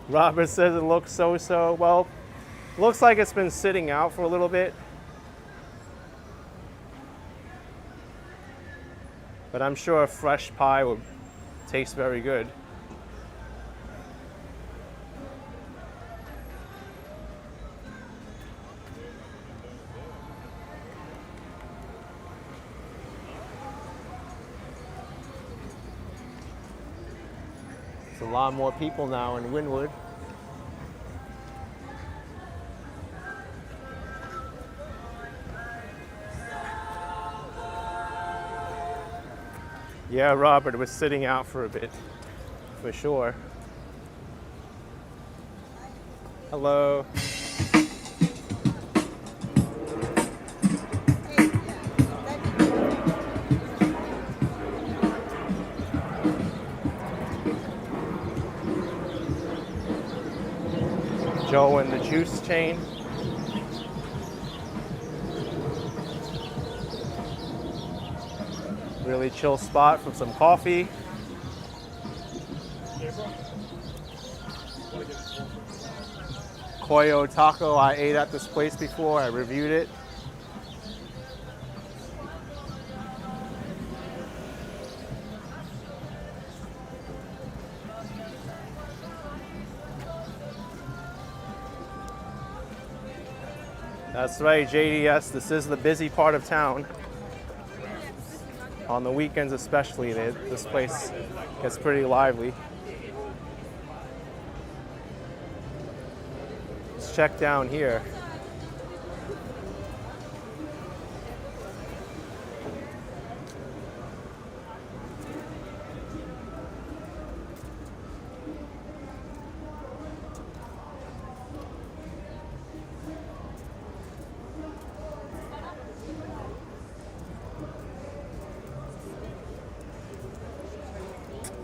Robert says it looks so-so. Well, looks like it's been sitting out for a little bit. But I'm sure a fresh pie would taste very good. There's a lot more people now in Wynwood. Yeah, Robert was sitting out for a bit, for sure. Hello. Joe and the juice chain. Really chill spot for some coffee. Koyo taco, I ate at this place before, I reviewed it. That's right, JDS, this is the busy part of town. On the weekends especially, this place gets pretty lively. Let's check down here.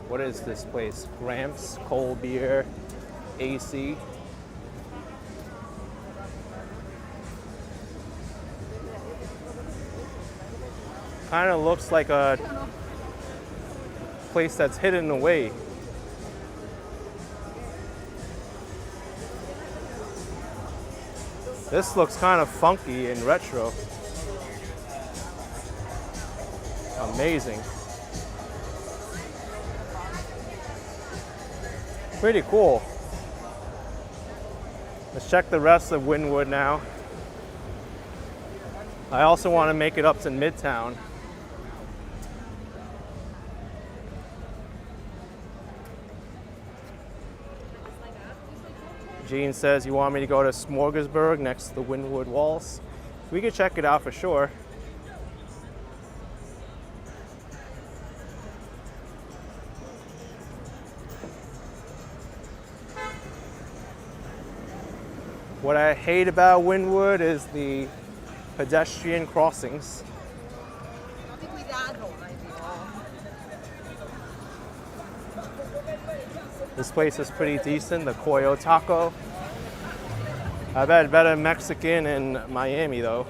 What is this place? Gramps, cold beer, AC. Kind of looks like a place that's hidden away. This looks kind of funky and retro. Amazing. Pretty cool. Let's check the rest of Wynwood now. I also want to make it up to Midtown. Gene says you want me to go to Smorgasburg next to the Wynwood walls. We could check it out for sure. What I hate about Wynwood is the pedestrian crossings. This place is pretty decent, the Coyo Taco. I've had better Mexican in Miami though.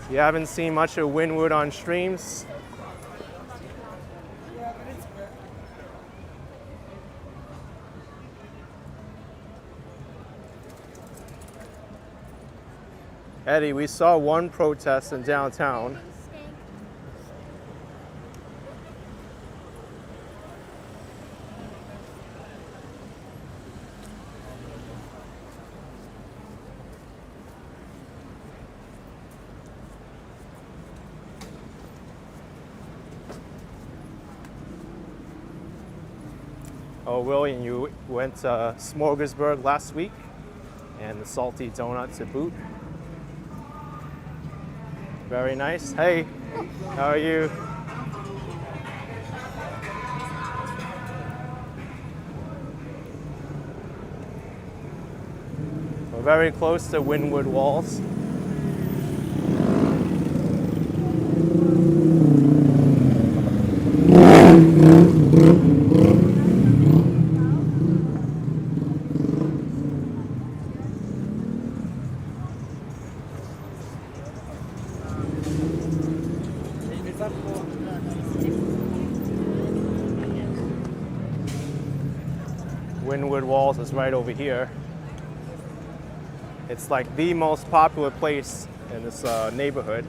If you haven't seen much of Wynwood on streams, Eddie, we saw one protest in downtown. Oh, William, you went to Smorgasburg last week and the salty donut to boot. Very nice. Hey, how are you? We're very close to Wynwood walls. Wynwood Walls is right over here. It's like the most popular place in this neighborhood.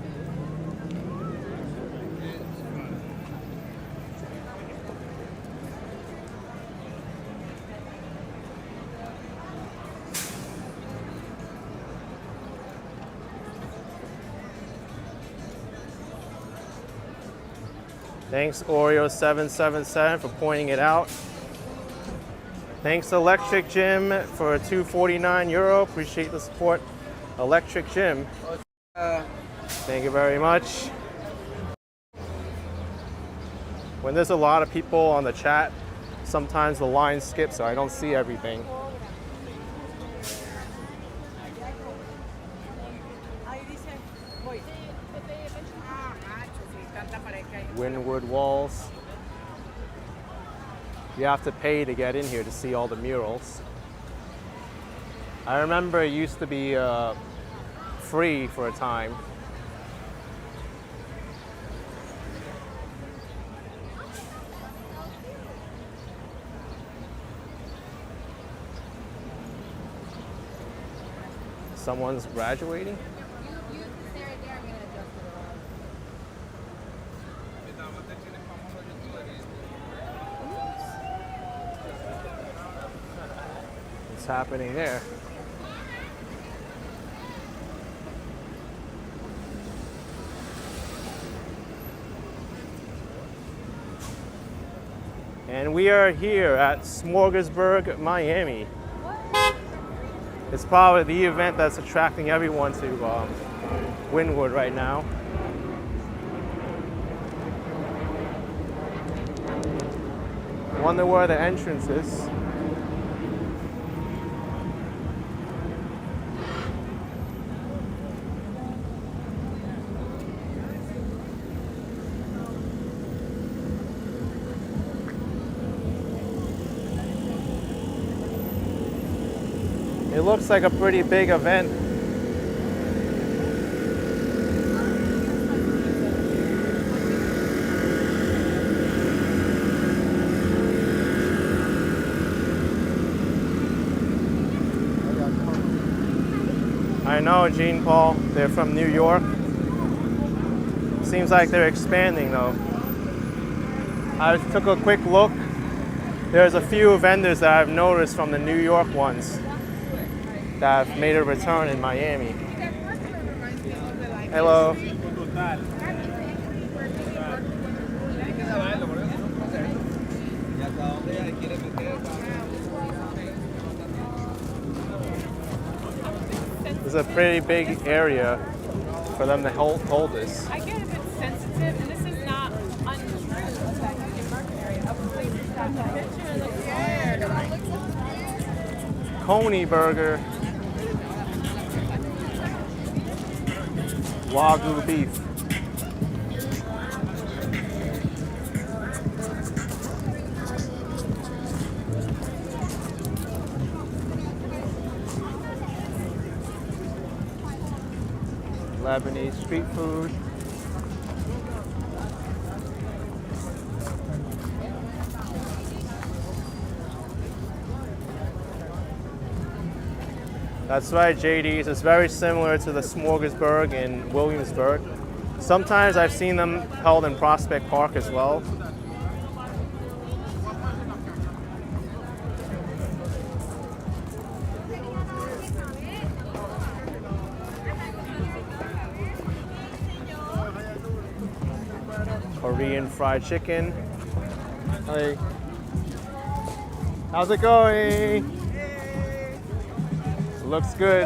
Thanks Oreo777 for pointing it out. Thanks Electric Gym for €249. Appreciate the support, Electric Gym. Thank you very much. When there's a lot of people on the chat, sometimes the line skips, so I don't see everything. Wynwood Walls. You have to pay to get in here to see all the murals. I remember it used to be free for a time. Someone's graduating? What's happening there? And we are here at Smorgasburg, Miami. It's probably the event that's attracting everyone to Wynwood right now. Wonder where the entrance is. It looks like a pretty big event. I know, Jean Paul. They're from New York. Seems like they're expanding though. I took a quick look. There's a few vendors that I've noticed from the New York ones that have made a return in Miami. Hello. It's a pretty big area for them to hold this. I get a bit sensitive, and this is not untrue. That Union Market area. A place that picture looks scared. Coney burger. Wagyu beef. Lebanese street food. That's right, JD's. It's very similar to the Smorgasburg in Williamsburg. Sometimes I've seen them held in Prospect Park as well. Korean fried chicken. Hey. How's it going? Looks good.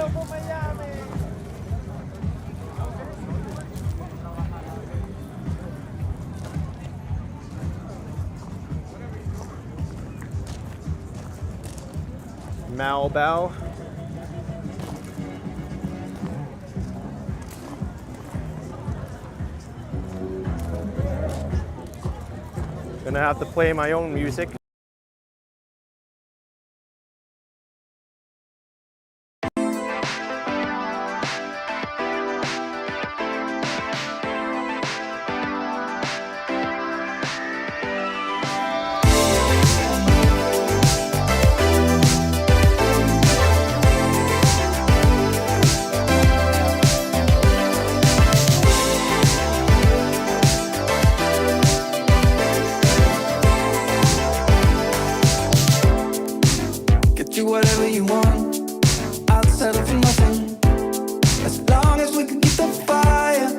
Malbao. Gonna have to play my own music. Do whatever you want, I'll settle for nothing, as long as we can keep the fire.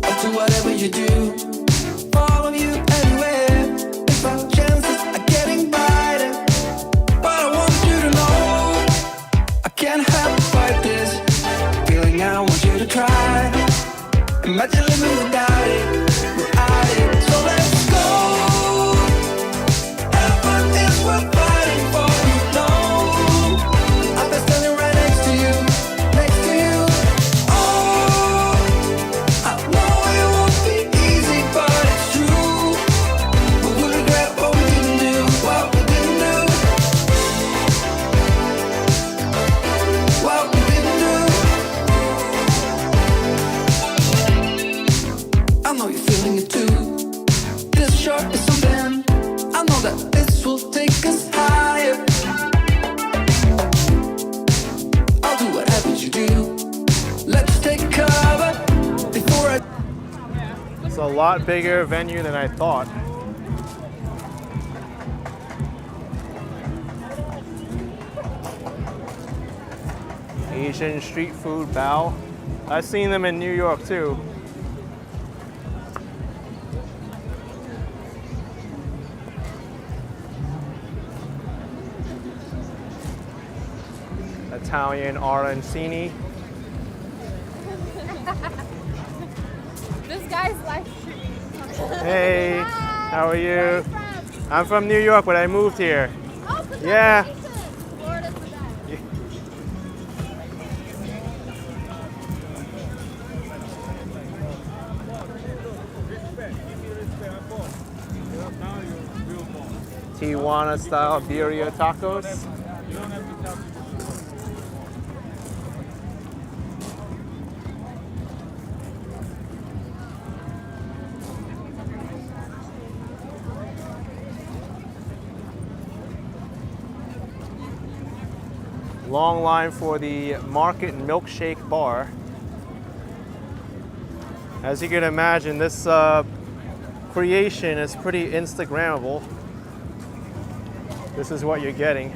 I'll do whatever you do, follow you anywhere, if our chances are getting brighter. But I want you to know, I can't help but fight this feeling. I want you to try, imagine living without it, so let's go. We're fighting for you, know. I've been standing right next to you, Oh, I know it won't be easy, but it's true. We will regret what we didn't do, what we didn't do, what we didn't do. I know you're feeling it too. This short is something. I know that this will take us higher. I'll do whatever you do. Let's take cover before I... It's a lot bigger venue than I thought. Asian street food bao. I've seen them in New York too. Italian arancini. This guy's live streaming. Hey, how are you? I'm from New York, but I moved here. Oh, Yeah. Florida's the best. Tijuana style birria tacos. Long line for the Market Milkshake Bar. As you can imagine, this creation is pretty Instagrammable. This is what you're getting.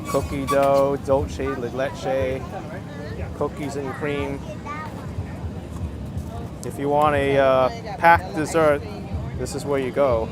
Cookie dough, dulce de leche, cookies and cream. If you want a packed dessert, this is where you go.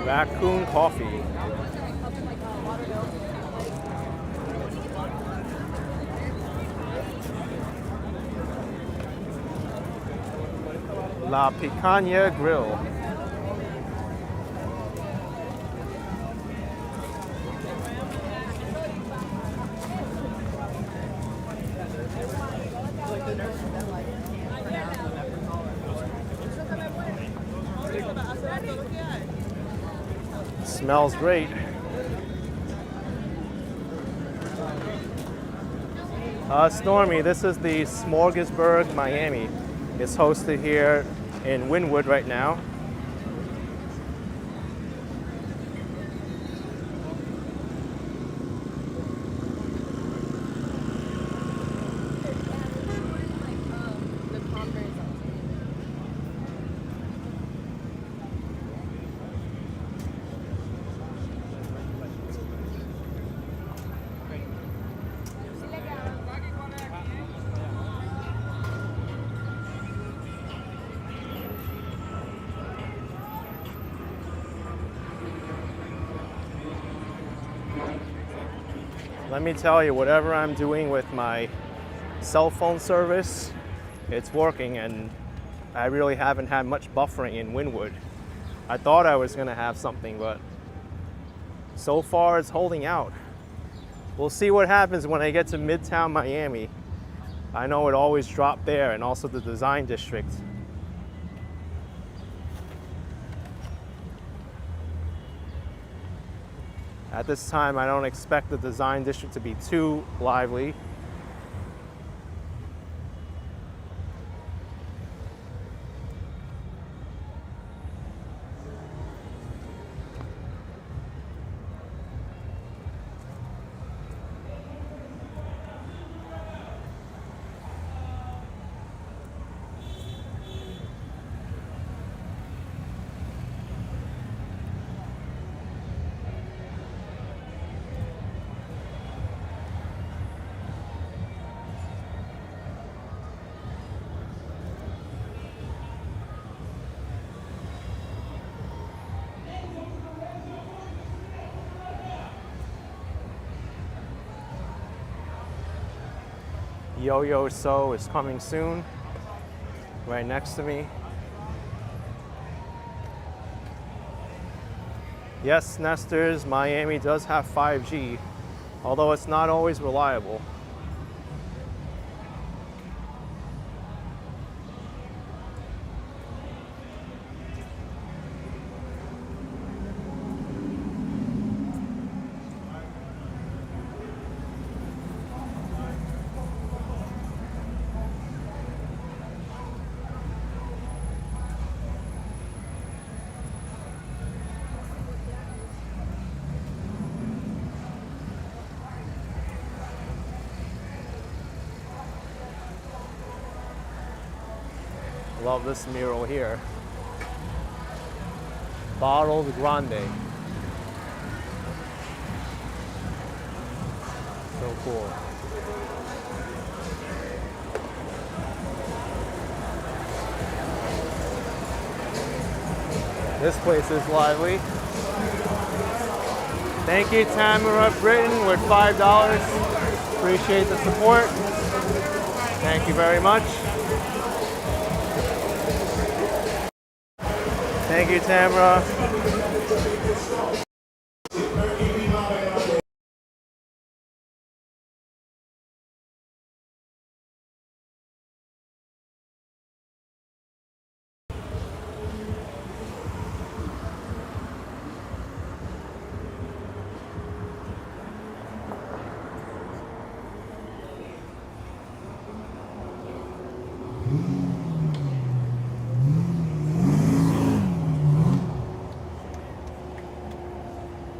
Raccoon coffee. La Picanha Grill. Smells great. Stormy, this is the Smorgasburg Miami. It's hosted here in Wynwood right now. Let me tell you, whatever I'm doing with my cell phone service, it's working, and I really haven't had much buffering in Wynwood. I thought I was gonna have something, but so far it's holding out. We'll see what happens when I get to Midtown Miami. I know it always dropped there, and also the design district. At this time, I don't expect the design district to be too lively. Yo-Yo So is coming soon, right next to me. Yes, Nesters, Miami does have 5G, although it's not always reliable. Love this mural here. Bottled Grande. So cool. This place is lively. Thank you, Tamara Britton, with $5. Appreciate the support. Thank you very much. Thank you, Tamara.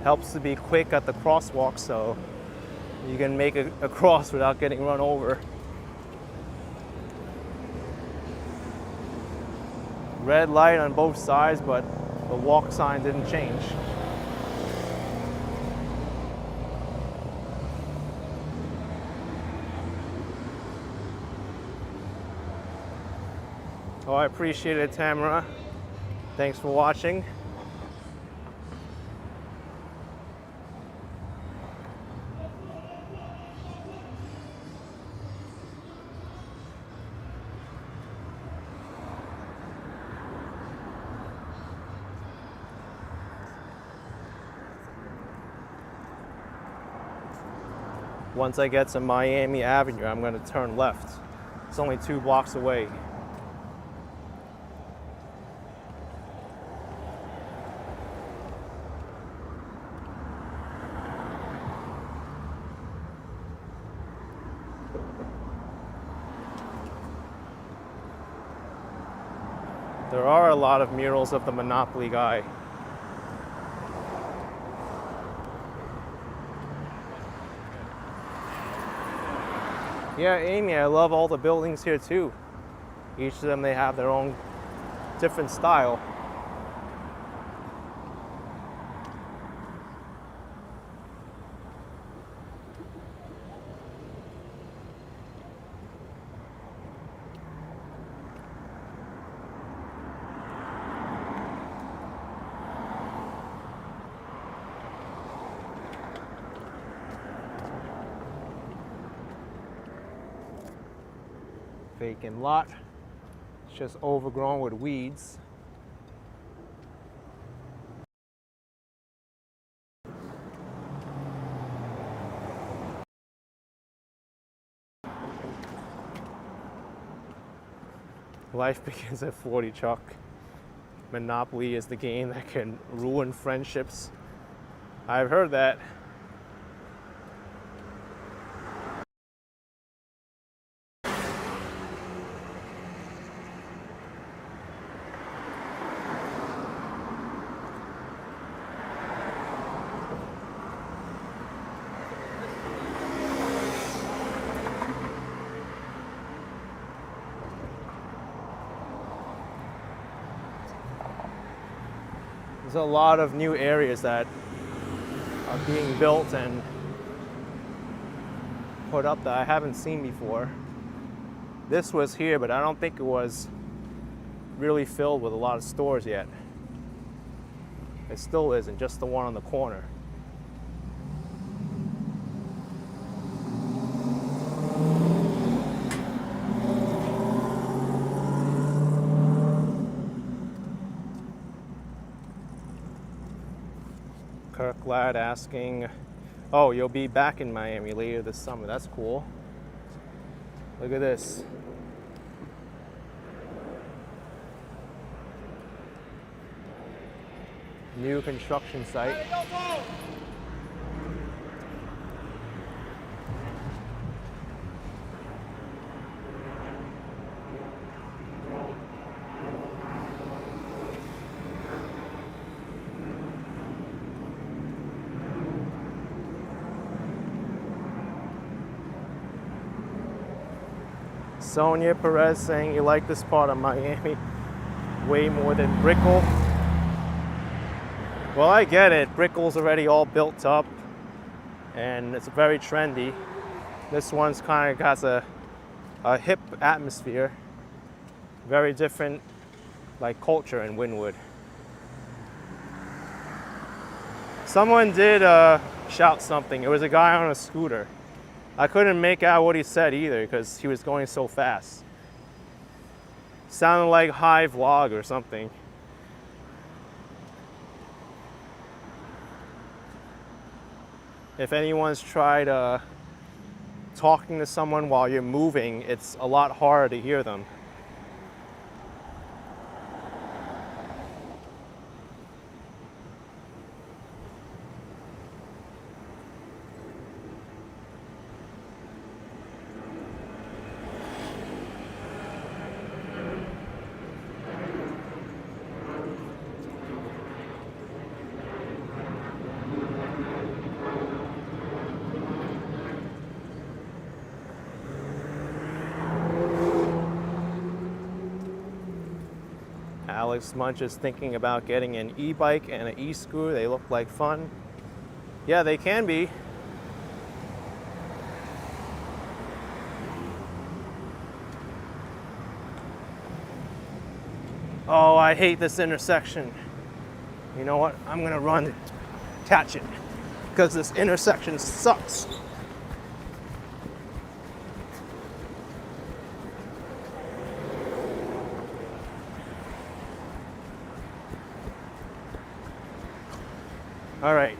Helps to be quick at the crosswalk, so you can make a cross without getting run over. Red light on both sides, but the walk sign didn't change. Oh, I appreciate it, Tamara. Thanks for watching. Once I get to Miami Avenue, I'm going to turn left. It's only 2 blocks away. There are a lot of murals of the Monopoly guy. Yeah, Amy, I love all the buildings here too. Each of them, they have their own different style. Vacant lot. It's just overgrown with weeds. Life begins at 40, Chuck. Monopoly is the game that can ruin friendships. I've heard that. There's a lot of new areas that are being built and put up that I haven't seen before. This was here, but I don't think it was really filled with a lot of stores yet. It still isn't, just the one on the corner. Kirklad asking, oh, you'll be back in Miami later this summer. That's cool. Look at this. New construction site. Sonia Perez saying you like this part of Miami way more than Brickell. Well, I get it. Brickell's already all built up and it's very trendy. This one's kind of got a hip atmosphere. Very different like culture in Wynwood. Someone did shout something. It was a guy on a scooter. I couldn't make out what he said either because he was going so fast. Sounded like high vlog or something. If anyone's tried talking to someone while you're moving, it's a lot harder to hear them. Alex Munch is thinking about getting an e-bike and an e-scooter. They look like fun. Yeah, they can be. Oh, I hate this intersection. You know what? I'm gonna run to catch it because this intersection sucks. All right.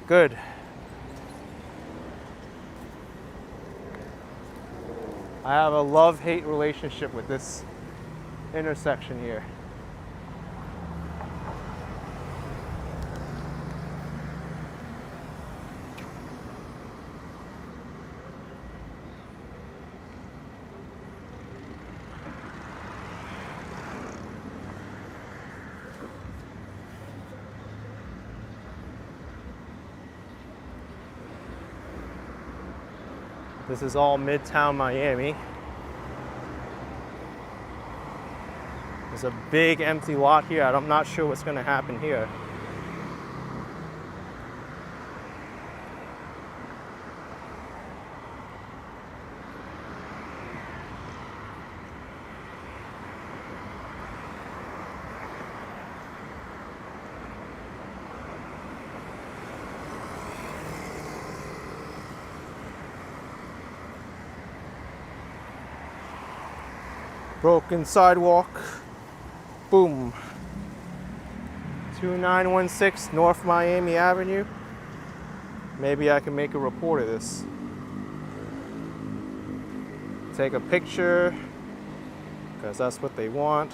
Good. I have a love-hate relationship with this intersection here. This is all Midtown Miami. There's a big empty lot here. I'm not sure what's going to happen here. Broken sidewalk. Boom. 2916 North Miami Avenue. Maybe I can make a report of this. Take a picture, because that's what they want.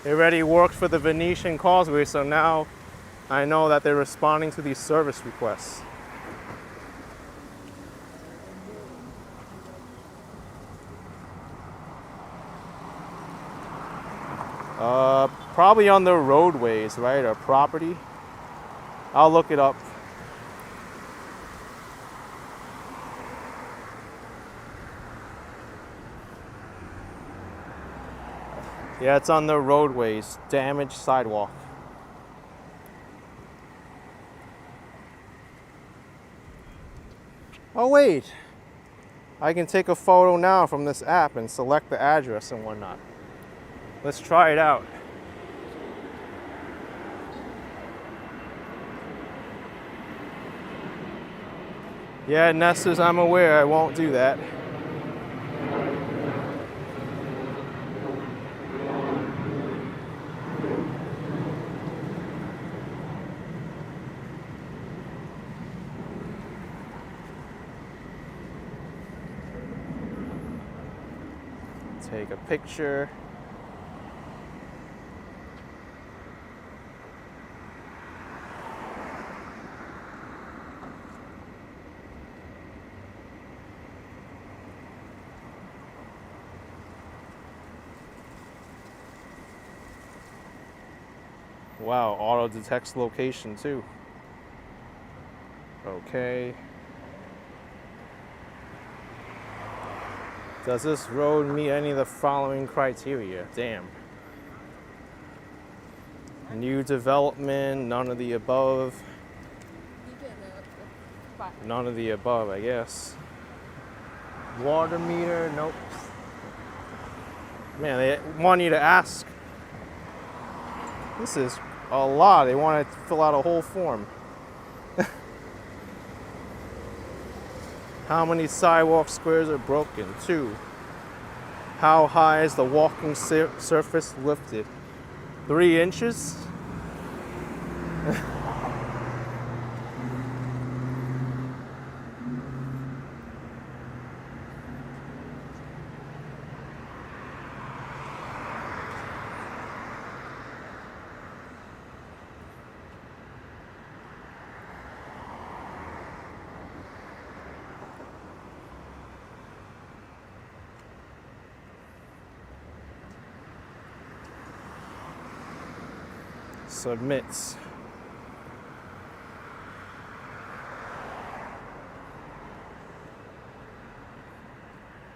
It already worked for the Venetian Causeway, so now I know that they're responding to these service requests. Probably on the roadways, right, or property. I'll look it up. Yeah, it's on the roadways, damaged sidewalk. Oh wait, I can take a photo now from this app and select the address and whatnot. Let's try it out. Yeah, Nessus, I'm aware I won't do that. Take a picture. Wow, auto detects location too. Okay. Does this road meet any of the following criteria? Damn. New development, none of the above. None of the above, I guess. Water meter, nope. Man, they want you to ask. This is a lot. They want to fill out a whole form. How many sidewalk squares are broken? 2. How high is the walking surface lifted? 3 inches? Submits.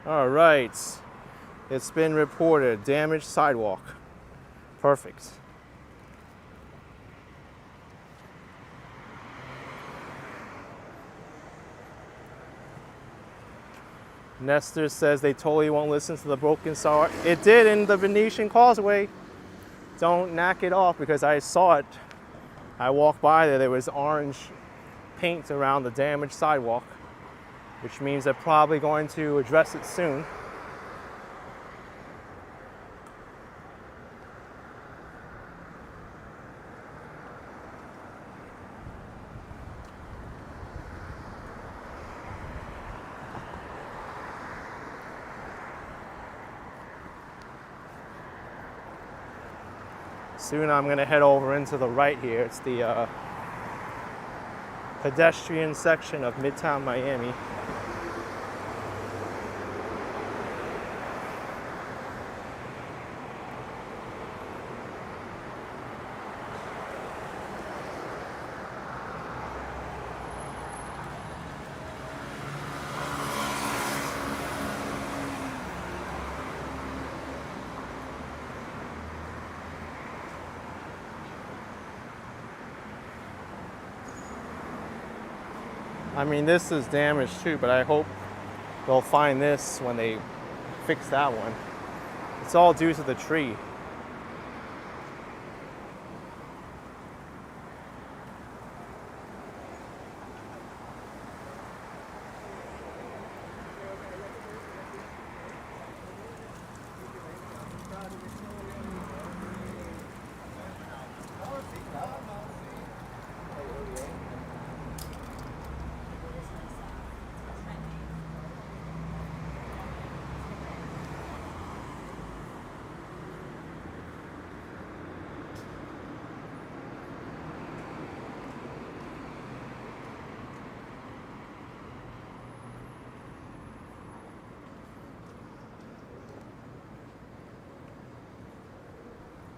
All right, it's been reported, damaged sidewalk. Perfect. Nestor says they totally won't listen to the broken sidewalk. It did in the Venetian Causeway. Don't knock it off because I saw it. I walked by there was orange paint around the damaged sidewalk, which means they're probably going to address it soon. Soon I'm gonna head over into the right here. It's the pedestrian section of Midtown Miami. I mean, this is damaged too, but I hope they'll find this when they fix that one. It's all due to the tree.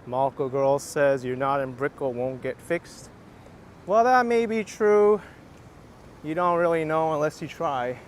Malco Girl says you're not in Brickell won't get fixed. Well, that may be true. You don't really know unless you try.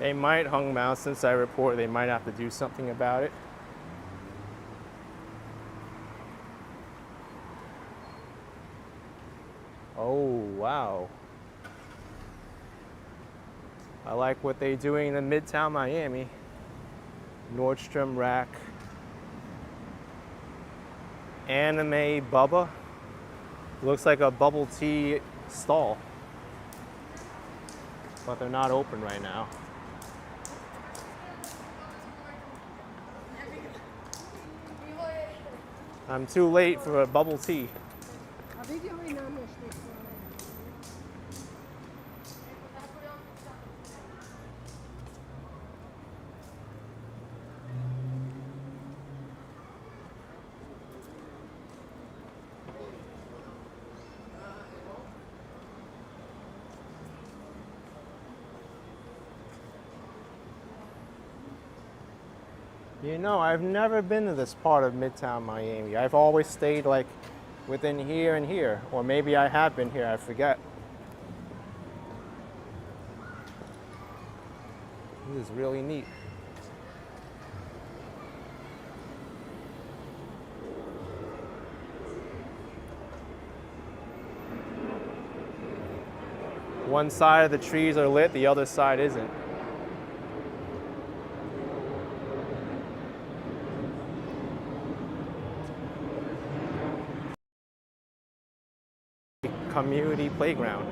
They might hung mouse since I report. They might have to do something about it. Oh, wow. I like what they're doing in Midtown Miami. Nordstrom Rack. Anime Bubba. Looks like a bubble tea stall. but they're not open right now. I'm too late for a bubble tea. You know, I've never been to this part of Midtown Miami. I've always stayed like within here and here, or maybe I have been here, I forget. This is really neat. One side of the trees are lit, the other side isn't. Community playground.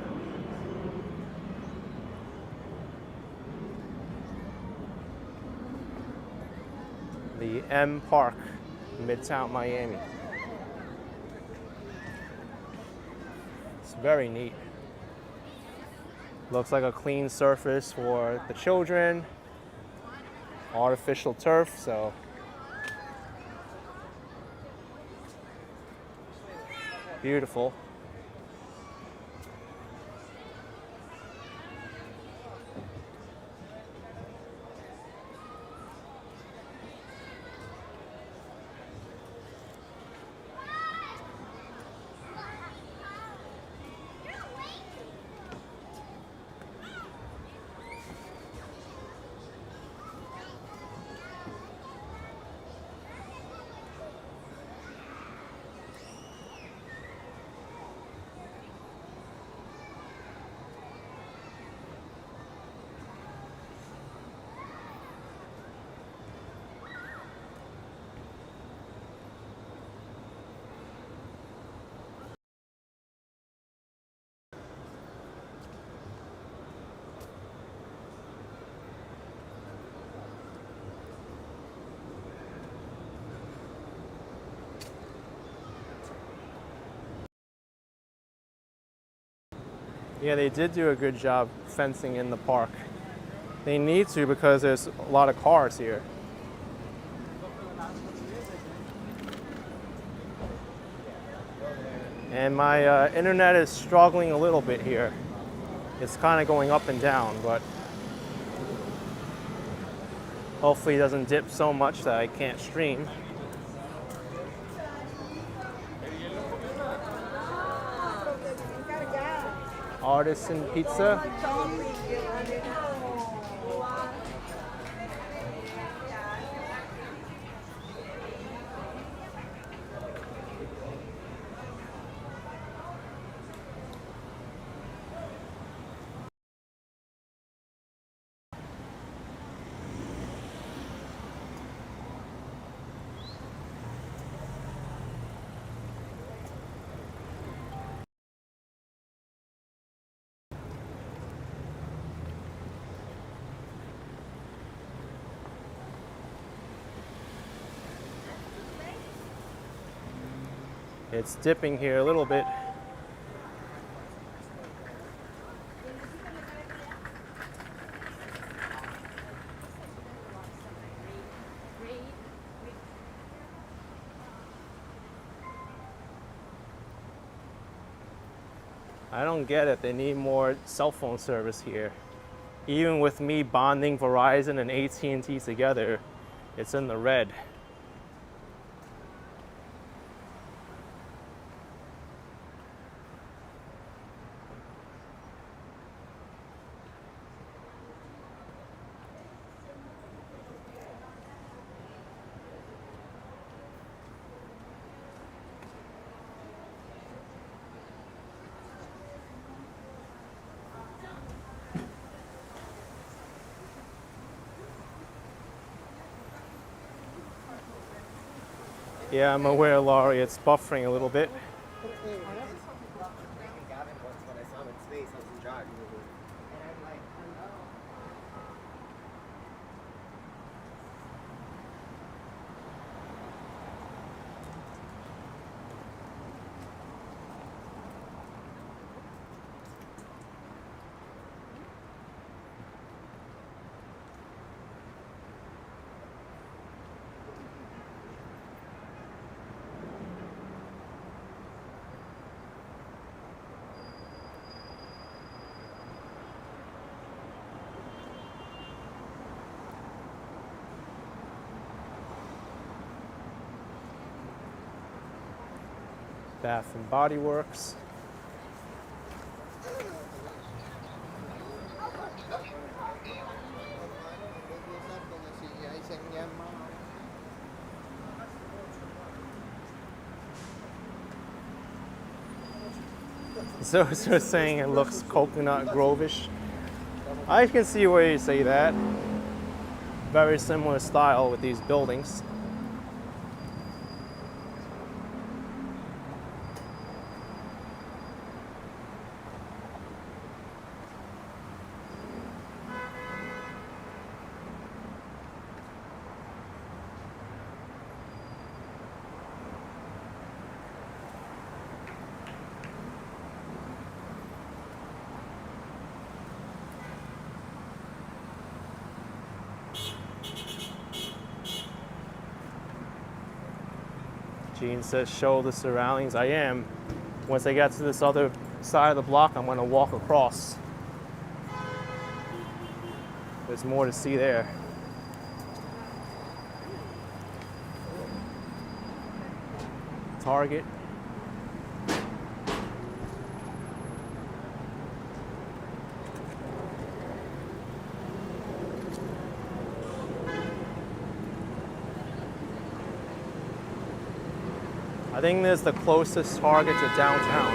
The M Park, Midtown Miami. It's very neat. Looks like a clean surface for the children. Artificial turf, so beautiful. Yeah, they did do a good job fencing in the park. They need to because there's a lot of cars here. And my internet is struggling a little bit here. It's kind of going up and down, but hopefully it doesn't dip so much that I can't stream. Artisan pizza. It's dipping here a little bit. I don't get it. They need more cell phone service here. Even with me bonding Verizon and AT&T together, it's in the red. Yeah, I'm aware, Laurie, it's buffering a little bit. Bath and Body Works. So it's just saying it looks Coconut Grove-ish. I can see where you say that. Very similar style with these buildings. Gene says show the surroundings. I am. Once I get to this other side of the block, I'm going to walk across. There's more to see there. Target. I think this is the closest Target to downtown.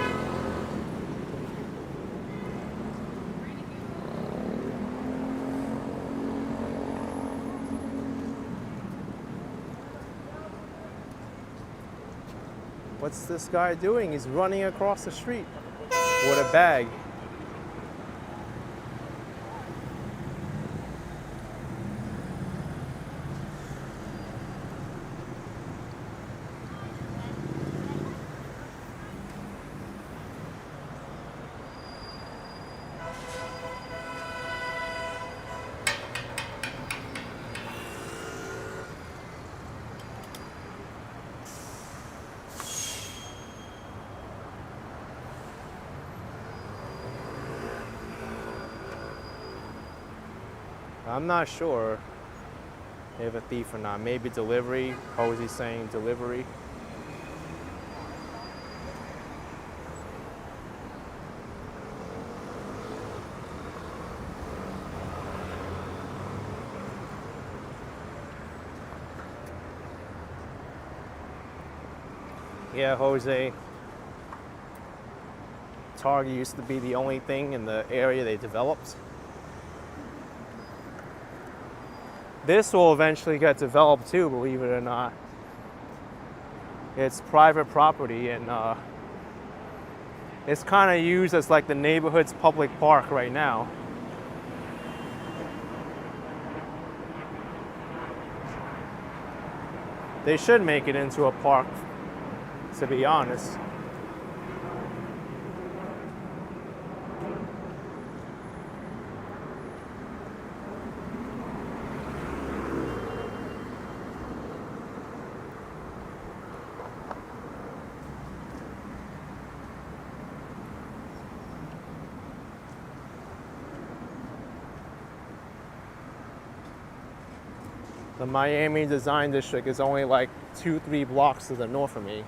What's this guy doing? He's running across the street with a bag. I'm not sure if a thief or not. Maybe delivery. Hosey's saying delivery. Yeah, Jose. Target used to be the only thing in the area they developed. This will eventually get developed too, believe it or not. It's private property and it's kind of used as like the neighborhood's public park right now. They should make it into a park, to be honest. The Miami Design District is only like 2-3 blocks to the north of me.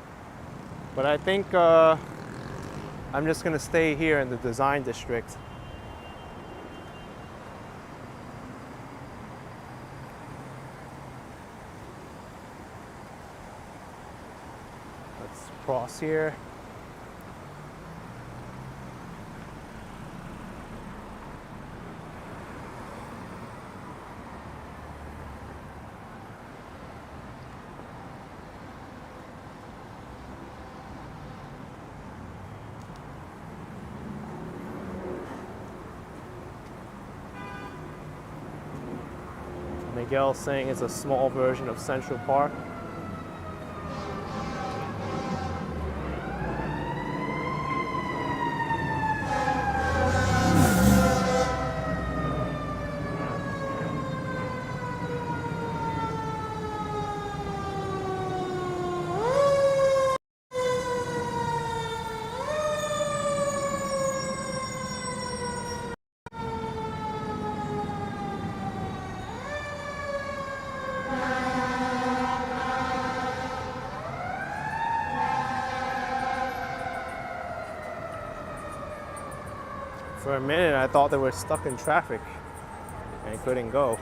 But I think I'm just gonna stay here in the Design District. Let's cross here. Miguel saying it's a small version of Central Park. For a minute, I thought they were stuck in traffic and couldn't go.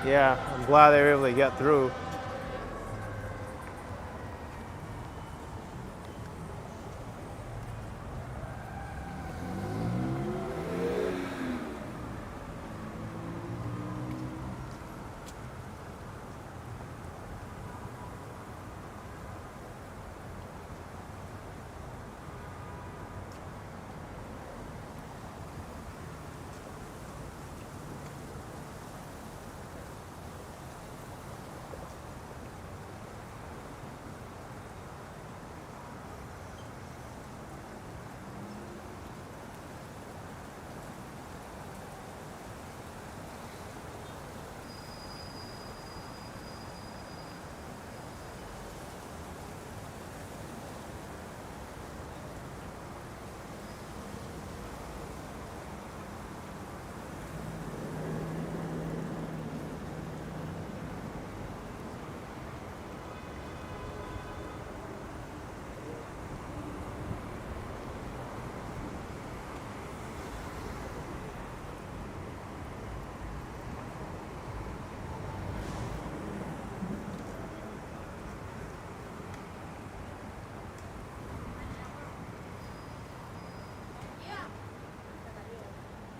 Yeah, I'm glad they were able to get through.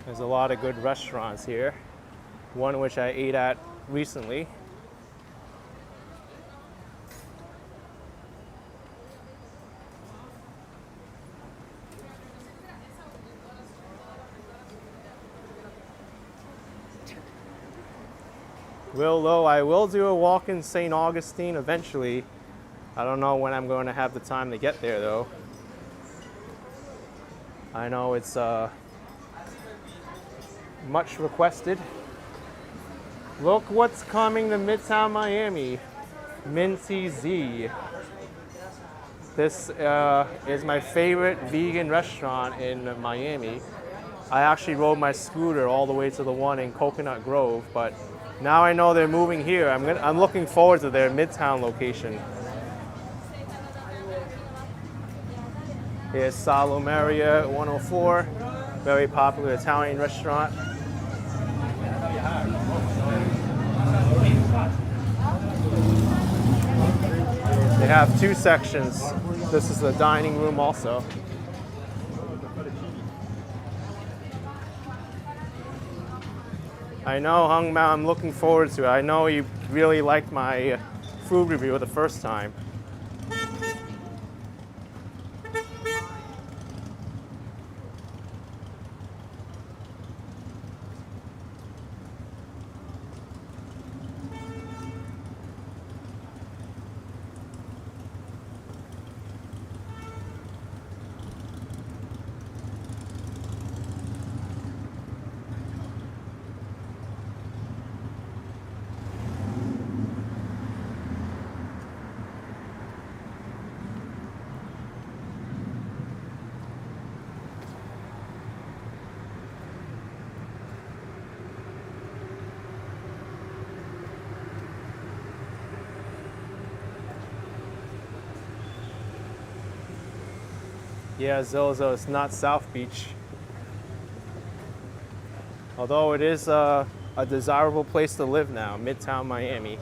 There's a lot of good restaurants here. One which I ate at recently. I will do a walk in St. Augustine eventually. I don't know when I'm going to have the time to get there though. I know it's much requested. Look what's coming to Midtown Miami. Minty Z. This is my favorite vegan restaurant in Miami. I actually rode my scooter all the way to the one in Coconut Grove, but now I know they're moving here. I'm looking forward to their Midtown location. Here's Salomeria 104, very popular Italian restaurant. They have two sections. This is the dining room also. I know, Hung Mao, I'm looking forward to it. I know you really liked my food review the first time. Yeah, Zozo, it's not South Beach. Although it is a desirable place to live now, Midtown Miami.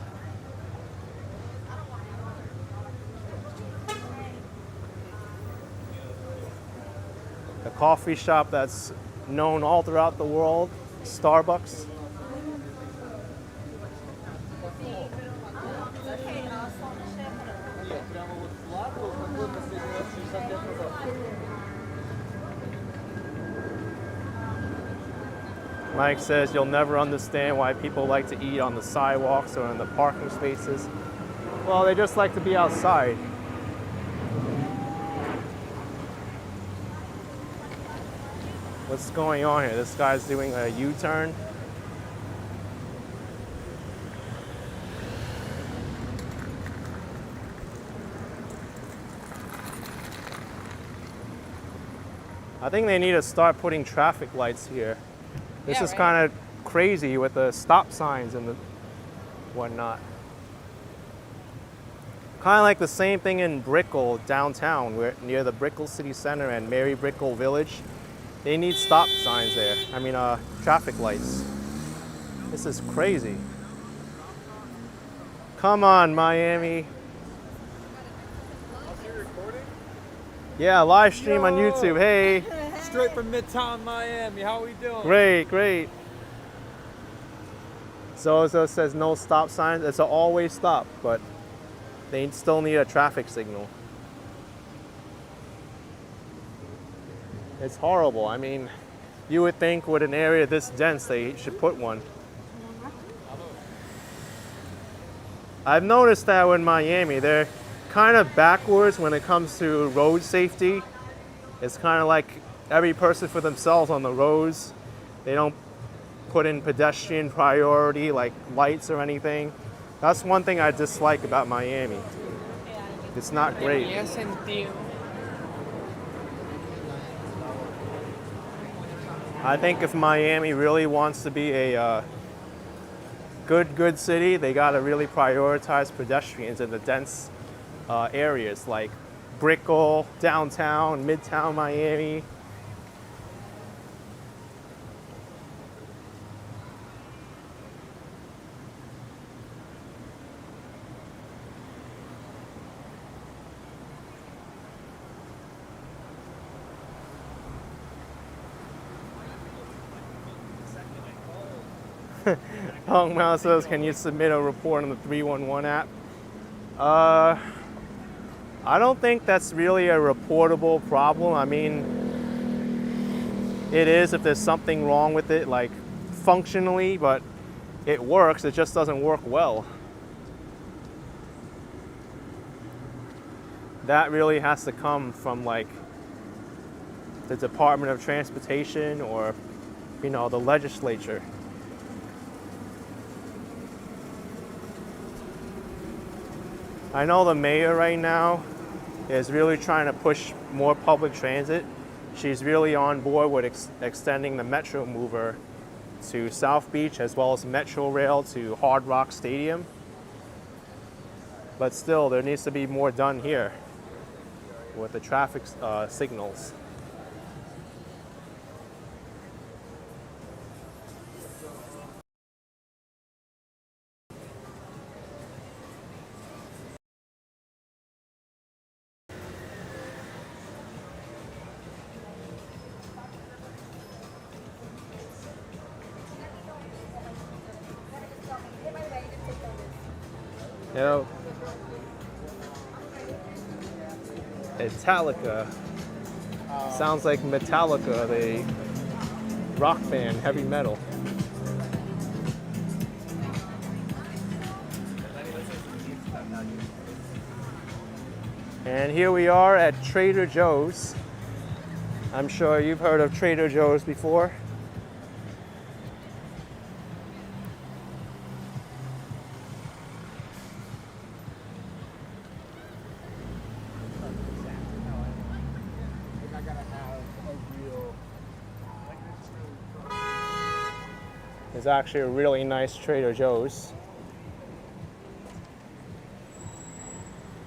A coffee shop that's known all throughout the world, Starbucks. Mike says you'll never understand why people like to eat on the sidewalks or in the parking spaces. Well, they just like to be outside. What's going on here? This guy's doing a U-turn. I think they need to start putting traffic lights here. This is kind of crazy with the stop signs and the whatnot. Kind of like the same thing in Brickell downtown, where near the Brickell City Center and Mary Brickell Village. They need stop signs there. I mean, traffic lights. This is crazy. Come on, Miami. Yeah, live stream on YouTube. Hey. Straight from Midtown Miami. How we doing? Great, great. Zozo says no stop signs. It's an always stop, but they still need a traffic signal. It's horrible. I mean, you would think with an area this dense, they should put one. I've noticed that in Miami, they're kind of backwards when it comes to road safety. It's kind of like every person for themselves on the roads. They don't put in pedestrian priority like lights or anything. That's one thing I dislike about Miami. It's not great. I think if Miami really wants to be a good city, they gotta really prioritize pedestrians in the dense areas like Brickell, downtown, Midtown Miami. Hong Mao says, can you submit a report on the 311 app? I don't think that's really a reportable problem. I mean, it is if there's something wrong with it, like functionally, but it works, it just doesn't work well. That really has to come from like the Department of Transportation or, you know, the legislature. I know the mayor right now is really trying to push more public transit. She's really on board with extending the Metro Mover to South Beach as well as Metro Rail to Hard Rock Stadium. But still, there needs to be more done here with the traffic signals. Yo. Metallica. Sounds like Metallica, the rock band, heavy metal. And here we are at Trader Joe's. I'm sure you've heard of Trader Joe's before. It's actually a really nice Trader Joe's.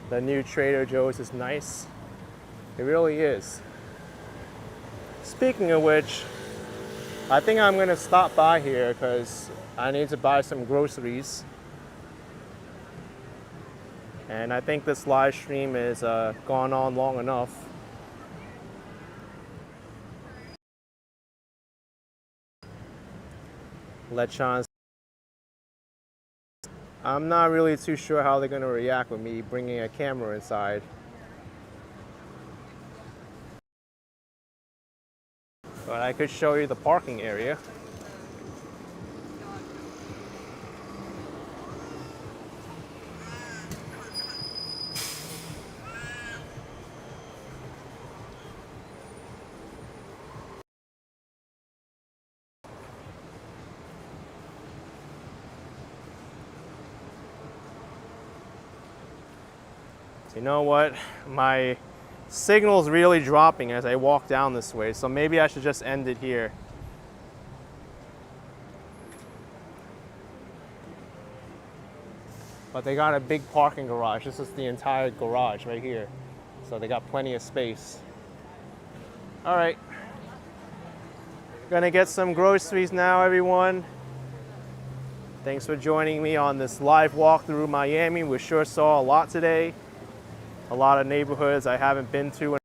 The new Trader Joe's is nice. It really is. Speaking of which, I think I'm gonna stop by here because I need to buy some groceries. And I think this live stream has gone on long enough. Lechon's. I'm not really too sure how they're gonna react with me bringing a camera inside. But I could show you the parking area. You know what? My signal's really dropping as I walk down this way, so maybe I should just end it here. But they got a big parking garage. This is the entire garage right here. So they got plenty of space. All right. Gonna get some groceries now, everyone. Thanks for joining me on this live walk through Miami. We sure saw a lot today. A lot of neighborhoods I haven't been to,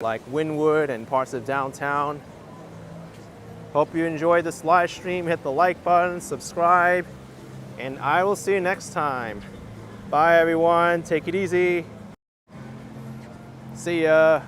like Wynwood and parts of downtown. Hope you enjoyed this live stream. Hit the like button, subscribe, and I will see you next time. Bye, everyone. Take it easy. See ya.